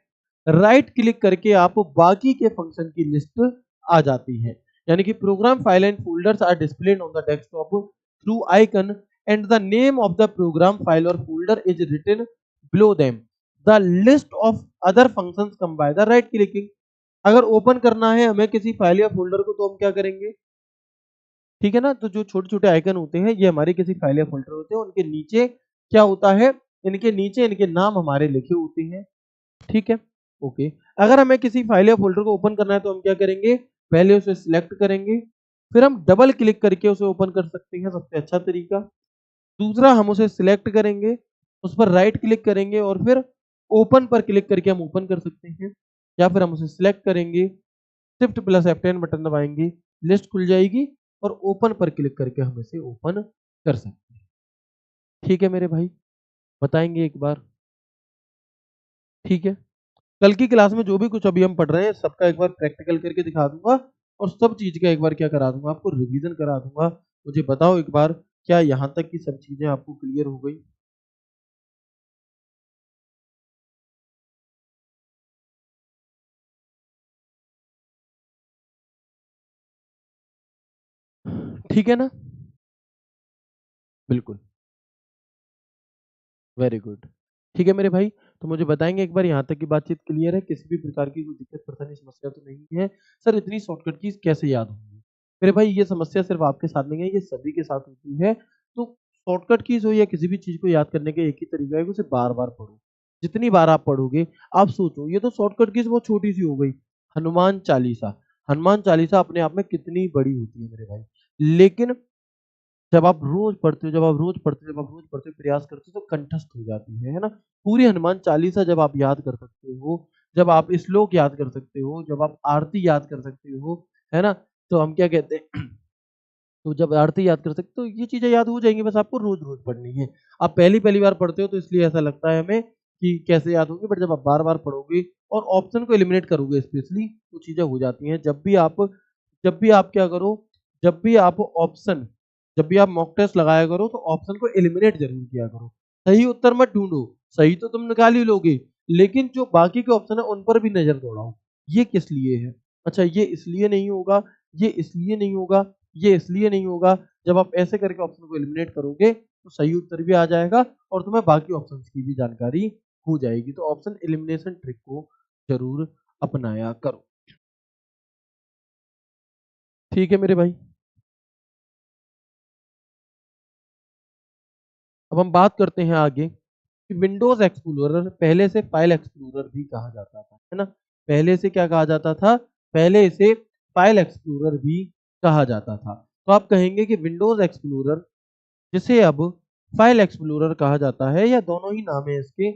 राइट क्लिक करके आप बाकी के फंक्शन की लिस्ट आ जाती है। यानी कि program file and folders are displayed on the desktop through icon and the name of the program file और folder is written below them. The list of other functions come by the right clicking. अगर open करना है हमें किसी file या folder को, तो हम क्या करेंगे, ठीक है ना। तो जो छोटे छोटे आइकन होते हैं ये हमारे किसी फाइल या फोल्डर होते हैं, उनके नीचे क्या होता है, इनके नीचे इनके नाम हमारे लिखे होते हैं। ठीक है, ओके। अगर हमें किसी फाइल या फोल्डर को ओपन करना है तो हम क्या करेंगे, पहले उसे सिलेक्ट करेंगे, फिर हम डबल क्लिक करके उसे ओपन कर सकते हैं, सबसे अच्छा तरीका। दूसरा, हम उसे सिलेक्ट करेंगे, उस पर राइट क्लिक करेंगे और फिर ओपन पर क्लिक करके हम ओपन कर सकते हैं। या फिर हम उसे सिलेक्ट करेंगे, शिफ्ट प्लस F10 बटन दबाएंगे, लिस्ट खुल जाएगी और ओपन पर क्लिक करके हम इसे ओपन कर सकते हैं। ठीक है मेरे भाई, बताएंगे एक बार? ठीक है, कल की क्लास में जो भी कुछ अभी हम पढ़ रहे हैं सबका एक बार प्रैक्टिकल करके दिखा दूंगा, और सब चीज का एक बार क्या करा दूंगा, आपको रिवीजन करा दूंगा। मुझे बताओ एक बार, क्या यहाँ तक की सब चीजें आपको क्लियर हो गई? ठीक है ना, बिल्कुल, वेरी गुड। ठीक है मेरे भाई, तो मुझे बताएंगे एक बार यहाँ तक की बातचीत क्लियर है, किसी भी प्रकार की कोई दिक्कत परेशानी समस्या तो नहीं है? सर इतनी शॉर्टकट कीज कैसे याद होंगी? मेरे भाई ये समस्या सिर्फ आपके साथ नहीं है, ये सभी के साथ होती है। तो शॉर्टकट कीज हो या किसी भी चीज को याद करने का एक ही तरीका है कि उसे बार बार पढ़ो। जितनी बार आप पढ़ोगे, आप सोचो, ये तो शॉर्टकट कीज बहुत छोटी सी हो गई, हनुमान चालीसा। हनुमान चालीसा अपने आप में कितनी बड़ी होती है मेरे भाई, लेकिन जब आप रोज पढ़ते हो, जब आप रोज पढ़ते हो, जब आप रोज पढ़ते हो, प्रयास करते हो, तो कंठस्थ हो जाती है ना। पूरी हनुमान चालीसा जब आप याद कर सकते हो, जब आप श्लोक याद कर सकते हो, जब आप आरती याद कर सकते हो, है ना, तो हम क्या कहते हैं तो जब आरती याद कर सकते हो, तो ये चीजें याद हो जाएंगी, बस आपको रोज रोज पढ़नी है। आप पहली पहली बार पढ़ते हो तो इसलिए ऐसा लगता है हमें कि कैसे याद होगी, बट जब आप बार बार पढ़ोगे और ऑप्शन को एलिमिनेट करोगे स्पेशली, तो चीजें हो जाती हैं। जब भी आप क्या करो, जब भी आप ऑप्शन जब भी आप मॉक टेस्ट लगाया करो तो ऑप्शन को एलिमिनेट जरूर किया करो। सही उत्तर मत ढूंढो, सही तो तुम निकाल ही लोगे, लेकिन जो बाकी के ऑप्शन है उन पर भी नजर दौड़ाओ। ये किस लिए है? अच्छा, ये इसलिए नहीं होगा, ये इसलिए नहीं होगा, ये इसलिए नहीं होगा। जब आप ऐसे करके ऑप्शन को एलिमिनेट करोगे तो सही उत्तर भी आ जाएगा और तुम्हें बाकी ऑप्शंस की भी जानकारी हो जाएगी। तो ऑप्शन एलिमिनेशन ट्रिक को जरूर अपनाया करो। ठीक है मेरे भाई। अब हम बात करते हैं आगे कि विंडोज एक्सप्लोरर पहले से फाइल एक्सप्लोरर भी कहा जाता था, है ना। पहले से क्या कहा जाता था? पहले इसे फाइल एक्सप्लोरर भी कहा जाता था। तो आप कहेंगे कि विंडोज एक्सप्लोरर, जिसे अब फाइल एक्सप्लोरर कहा जाता है, या दोनों ही नाम है इसके,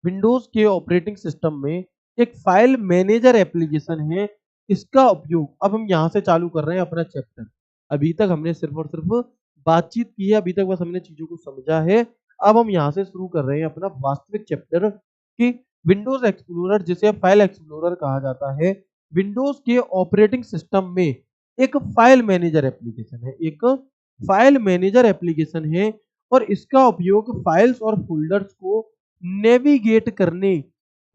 विंडोज के ऑपरेटिंग सिस्टम में एक फाइल मैनेजर एप्लीकेशन है। इसका उपयोग अब हम यहाँ से चालू कर रहे हैं अपना चैप्टर। अभी तक हमने सिर्फ और सिर्फ बातचीत की है, अभी तक बस हमने चीजों को समझा है। अब हम यहाँ से शुरू कर रहे हैं अपना वास्तविक चैप्टर कि विंडोज एक्सप्लोरर, जिसे फाइल एक्सप्लोरर कहा जाता है, विंडोज के ऑपरेटिंग सिस्टम में एक फाइल मैनेजर एप्लीकेशन है, एक फाइल मैनेजर एप्लीकेशन है। और इसका उपयोग फाइल्स और फोल्डर्स को नेविगेट करने,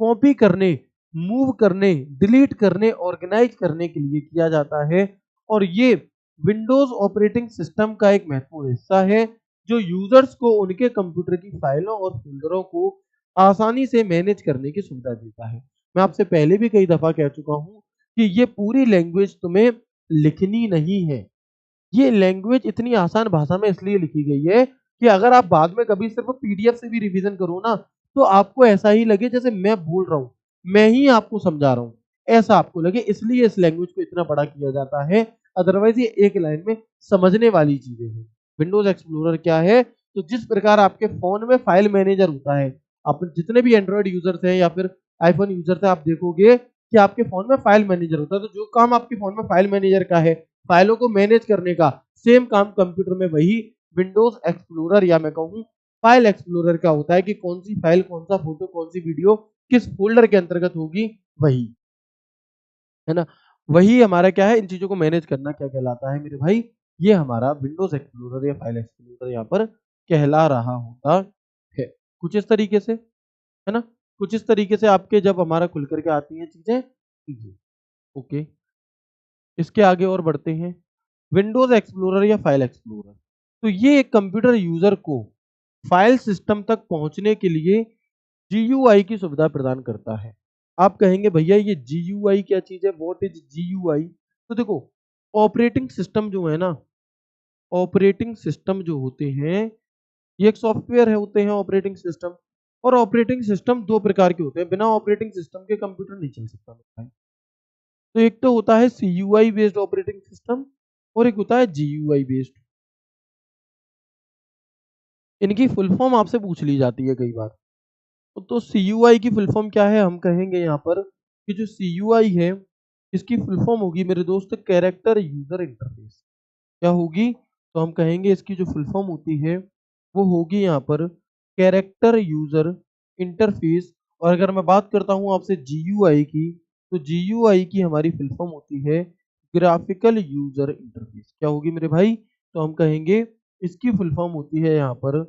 कॉपी करने, मूव करने, डिलीट करने, ऑर्गेनाइज करने के लिए किया जाता है। और ये विंडोज ऑपरेटिंग सिस्टम का एक महत्वपूर्ण हिस्सा है जो यूजर्स को उनके कंप्यूटर की फाइलों और फोल्डरों को आसानी से मैनेज करने की सुविधा देता है। मैं आपसे पहले भी कई दफा कह चुका हूं कि ये पूरी लैंग्वेज तुम्हें लिखनी नहीं है। ये लैंग्वेज इतनी आसान भाषा में इसलिए लिखी गई है कि अगर आप बाद में कभी सिर्फ पीडीएफ से भी रिवीजन करो ना, तो आपको ऐसा ही लगे जैसे मैं बोल रहा हूँ, मैं ही आपको समझा रहा हूँ, ऐसा आपको लगे। इसलिए इस लैंग्वेज को इतना बड़ा किया जाता है। अदरवाइज ये एक लाइन में समझने वाली चीजें हैं। विंडोज एक्सप्लोरर क्या है? तो जिस प्रकार आपके फोन में फाइल मैनेजर होता है, आप जितने भी एंड्रॉइड यूजर्स हैं या फिर आईफोन यूजर्स हैं, आप देखोगे कि आपके फोन में फाइल मैनेजर होता है। तो जो काम आपके फोन में फाइल मैनेजर का है, फाइलों को मैनेज करने का, सेम काम कंप्यूटर में वही विंडोज एक्सप्लोरर या मैं कहूँ फाइल एक्सप्लोरर का होता है कि कौन सी फाइल, कौन सा फोटो, कौन सी वीडियो किस फोल्डर के अंतर्गत होगी, वही, है ना। वही हमारा क्या है, इन चीजों को मैनेज करना क्या कहलाता है मेरे भाई? ये हमारा विंडोज एक्सप्लोरर या फाइल एक्सप्लोरर यहाँ पर कहला रहा होता है। कुछ इस तरीके से, है ना, कुछ इस तरीके से आपके जब हमारा खुल करके आती हैं चीजें। ओके, इसके आगे और बढ़ते हैं। विंडोज एक्सप्लोरर या फाइल एक्सप्लोरर, तो ये एक कंप्यूटर यूजर को फाइल सिस्टम तक पहुंचने के लिए जीयूआई की सुविधा प्रदान करता है। आप कहेंगे भैया ये जीयूआई क्या चीज है, व्हाट इज जीयूआई? तो देखो, ऑपरेटिंग सिस्टम जो है ना, ऑपरेटिंग सिस्टम जो होते हैं, ये एक सॉफ्टवेयर है, होते हैं ऑपरेटिंग सिस्टम। और ऑपरेटिंग सिस्टम दो प्रकार के होते हैं, बिना ऑपरेटिंग सिस्टम के कंप्यूटर नहीं चल सकता मेरे भाई। तो एक तो होता है सीयूआई बेस्ड ऑपरेटिंग सिस्टम और एक होता है जीयूआई बेस्ड। इनकी फुल फॉर्म आपसे पूछ ली जाती है कई बार। तो सीयूआई की फुल फॉर्म क्या है? हम कहेंगे यहाँ पर कि जो सीयूआई है, इसकी फुल फॉर्म होगी मेरे दोस्त कैरेक्टर यूजर इंटरफेस। क्या होगी? तो हम कहेंगे इसकी जो फुल फॉर्म होती है वो होगी यहाँ पर कैरेक्टर यूजर इंटरफेस। और अगर मैं बात करता हूँ आपसे जीयूआई की, तो जीयूआई की हमारी फुल फॉर्म होती है ग्राफिकल यूजर इंटरफेस। क्या होगी मेरे भाई? तो हम कहेंगे इसकी फुल फॉर्म होती है यहाँ पर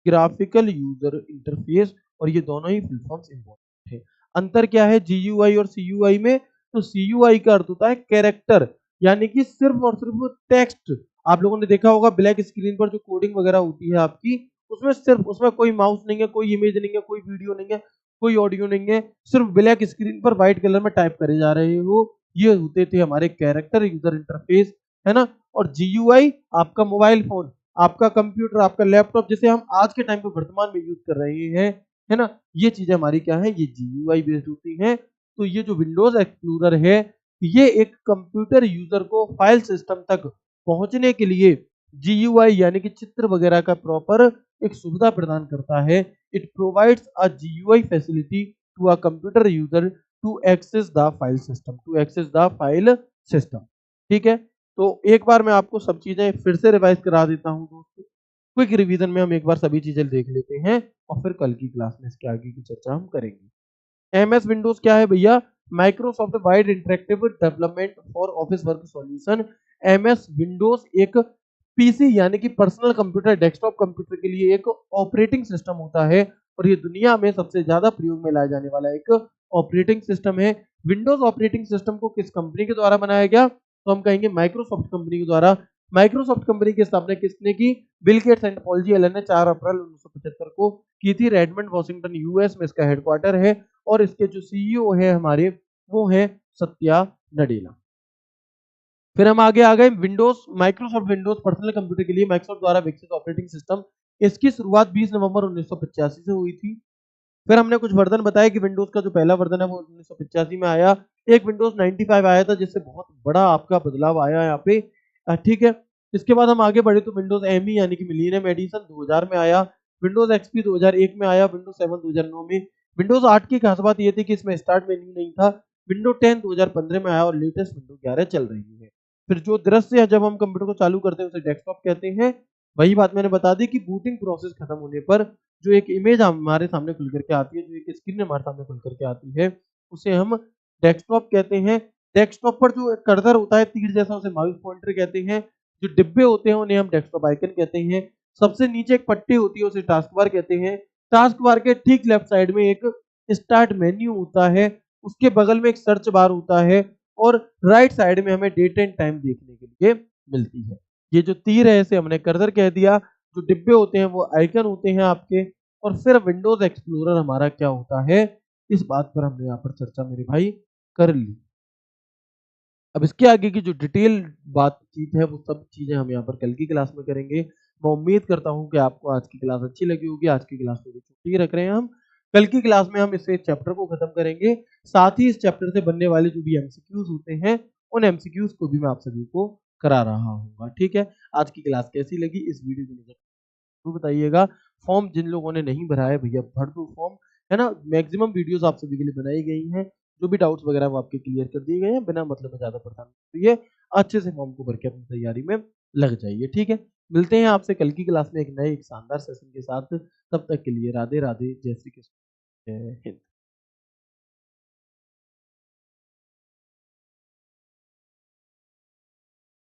ग्राफिकल यूजर इंटरफेस। और ये दोनों ही फुल फॉर्म्स इंपॉर्टेंट है। अंतर क्या है जीयूआई और सीयूआई में? तो सीयूआई का अर्थ होता है कैरेक्टर, यानी कि सिर्फ और सिर्फ टेक्स्ट। आप लोगों ने देखा होगा ब्लैक स्क्रीन पर जो कोडिंग वगैरह होती है आपकी, उसमें सिर्फ, उसमें कोई माउस नहीं है, कोई इमेज नहीं है, कोई वीडियो नहीं है, कोई ऑडियो नहीं है, सिर्फ ब्लैक स्क्रीन पर व्हाइट कलर में टाइप करे जा रहे हो। ये होते थे हमारे कैरेक्टर यूजर इंटरफेस, है ना। और जीयूआई आपका मोबाइल फोन, आपका कंप्यूटर, आपका लैपटॉप, जिसे हम आज के टाइम पे वर्तमान में यूज कर रहे हैं, है ना, ये चीजें हमारी क्या है, ये जीयूआई बेस्ड होती हैं। तो ये जो विंडोज एक्सप्लोरर है, ये एक कंप्यूटर यूजर को फाइल सिस्टम तक पहुंचने के लिए जीयूआई यानी कि चित्र वगैरह का प्रॉपर एक सुविधा प्रदान करता है। It provides a GUI facility to a computer user to access the file system, to access the file system. ठीक है, तो एक बार मैं आपको सब चीजें फिर से रिवाइज करा देता हूं दोस्तों। क्विक रिवीजन में हम एक बार सभी चीजें देख लेते हैं और फिर कल की क्लास में इसके आगे की चर्चा हम करेंगे। एमएस विंडोज क्या है भैया? Microsoft wide interactive development for office work solution. MS Windows एक पीसी यानी कि पर्सनल कंप्यूटर, डेस्कटॉप कंप्यूटर के लिए एक ऑपरेटिंग सिस्टम होता है और ये दुनिया में सबसे ज्यादा प्रयोग में लाया जाने वाला एक ऑपरेटिंग सिस्टम है। विंडोज ऑपरेटिंग सिस्टम को किस कंपनी के द्वारा बनाया गया, तो हम कहेंगे माइक्रोसॉफ्ट कंपनी के द्वारा। माइक्रोसॉफ्ट कंपनी की स्थापना किसने की, Bill Gates and Paul G Allen ने 4 अप्रैल 1975 को की थी। रेडमंड वॉशिंगटन यूएस में इसका हेडक्वार्टर है और इसके जो सीईओ है हमारे वो है सत्या नडेला। फिर हम आगे आ गए Windows, Microsoft Windows personal computer के लिए माइक्रोसॉफ्ट द्वारा विकसित ऑपरेटिंग सिस्टम। इसकी शुरुआत 20 नवंबर 1985 से हुई थी। फिर हमने कुछ वर्जन बताया कि विंडोज का जो पहला वर्जन है वो 1985 में आया। एक विंडोज 95 आया था जिससे बहुत बड़ा आपका बदलाव आया यहाँ पे, ठीक है। इसके बाद हम आगे बढ़े तो विंडोज एमई यानी कि मिलीनियम एडिशन 2000 में आया। विंडोज एक्सपी 2001 में आया। विंडोज 7 2009 में। विंडोज 8 की खास बात ये थी कि इसमें स्टार्ट मेन्यू नहीं था। विंडोज 10 2015 में आया और लेटेस्ट विंडोज 11 चल रही है। फिर जो दृश्य है जब हम कंप्यूटर को चालू करते हैं उसे डेस्कटॉप कहते हैं। वही बात मैंने बता दी कि बूटिंग प्रोसेस खत्म होने पर जो एक इमेज हमारे सामने खुल करके आती है, जो एक स्क्रीन हमारे सामने खुल करके आती है, उसे हम डेस्कटॉप कहते हैं। डेस्कटॉप पर जो कर्सर होता है तीर जैसा उसे माउस पॉइंटर कहते हैं। जो डिब्बे होते हैं उन्हें हम डेस्कटॉप आइकन कहते हैं। सबसे नीचे एक पट्टी होती है उसे टास्क बार कहते हैं। टास्क बार के ठीक लेफ्ट साइड में एक स्टार्ट मेन्यू होता है, उसके बगल में एक सर्च बार होता है और राइट साइड में हमें डेट एंड टाइम देखने के लिए मिलती है। ये जो तीर है इसे हमने कर्सर कह दिया। जो डिब्बे होते हैं वो आइकन होते हैं आपके। और फिर विंडोज एक्सप्लोरर हमारा क्या होता है, इस बात पर हमने यहाँ पर चर्चा मेरे भाई कर ली। अब इसके आगे की जो डिटेल बातचीत है वो सब चीजें हम यहाँ पर कल की क्लास में करेंगे। मैं उम्मीद करता हूँ कि आपको आज की क्लास अच्छी लगी होगी। आज की क्लास थोड़ी छुट्टी रख रहे हैं हम। कल की क्लास में हम इस चैप्टर को खत्म करेंगे। साथ ही इस चैप्टर से बनने वाले जो भी एमसीक्यूज होते हैं उन एमसीक्यूज को भी मैं आप सभी को करा रहा हूँ। ठीक है, आज की क्लास कैसी लगी इस वीडियो को जरूर बताइएगा। फॉर्म जिन लोगों ने नहीं भरा है भैया भर दो फॉर्म, है ना। मैक्सिमम वीडियोस आप सभी के लिए बनाई गई हैं। जो भी डाउट्स वगैरह वो आपके क्लियर कर दिए गए हैं। बिना मतलब में ज्यादा परेशान तो ये अच्छे से फॉर्म को भर के अपनी तैयारी में लग जाइए। ठीक है, मिलते हैं आपसे कल की क्लास में एक नए एक शानदार सेशन के साथ। तब तक के लिए राधे राधे, जय श्री कृष्ण, जय हिंद।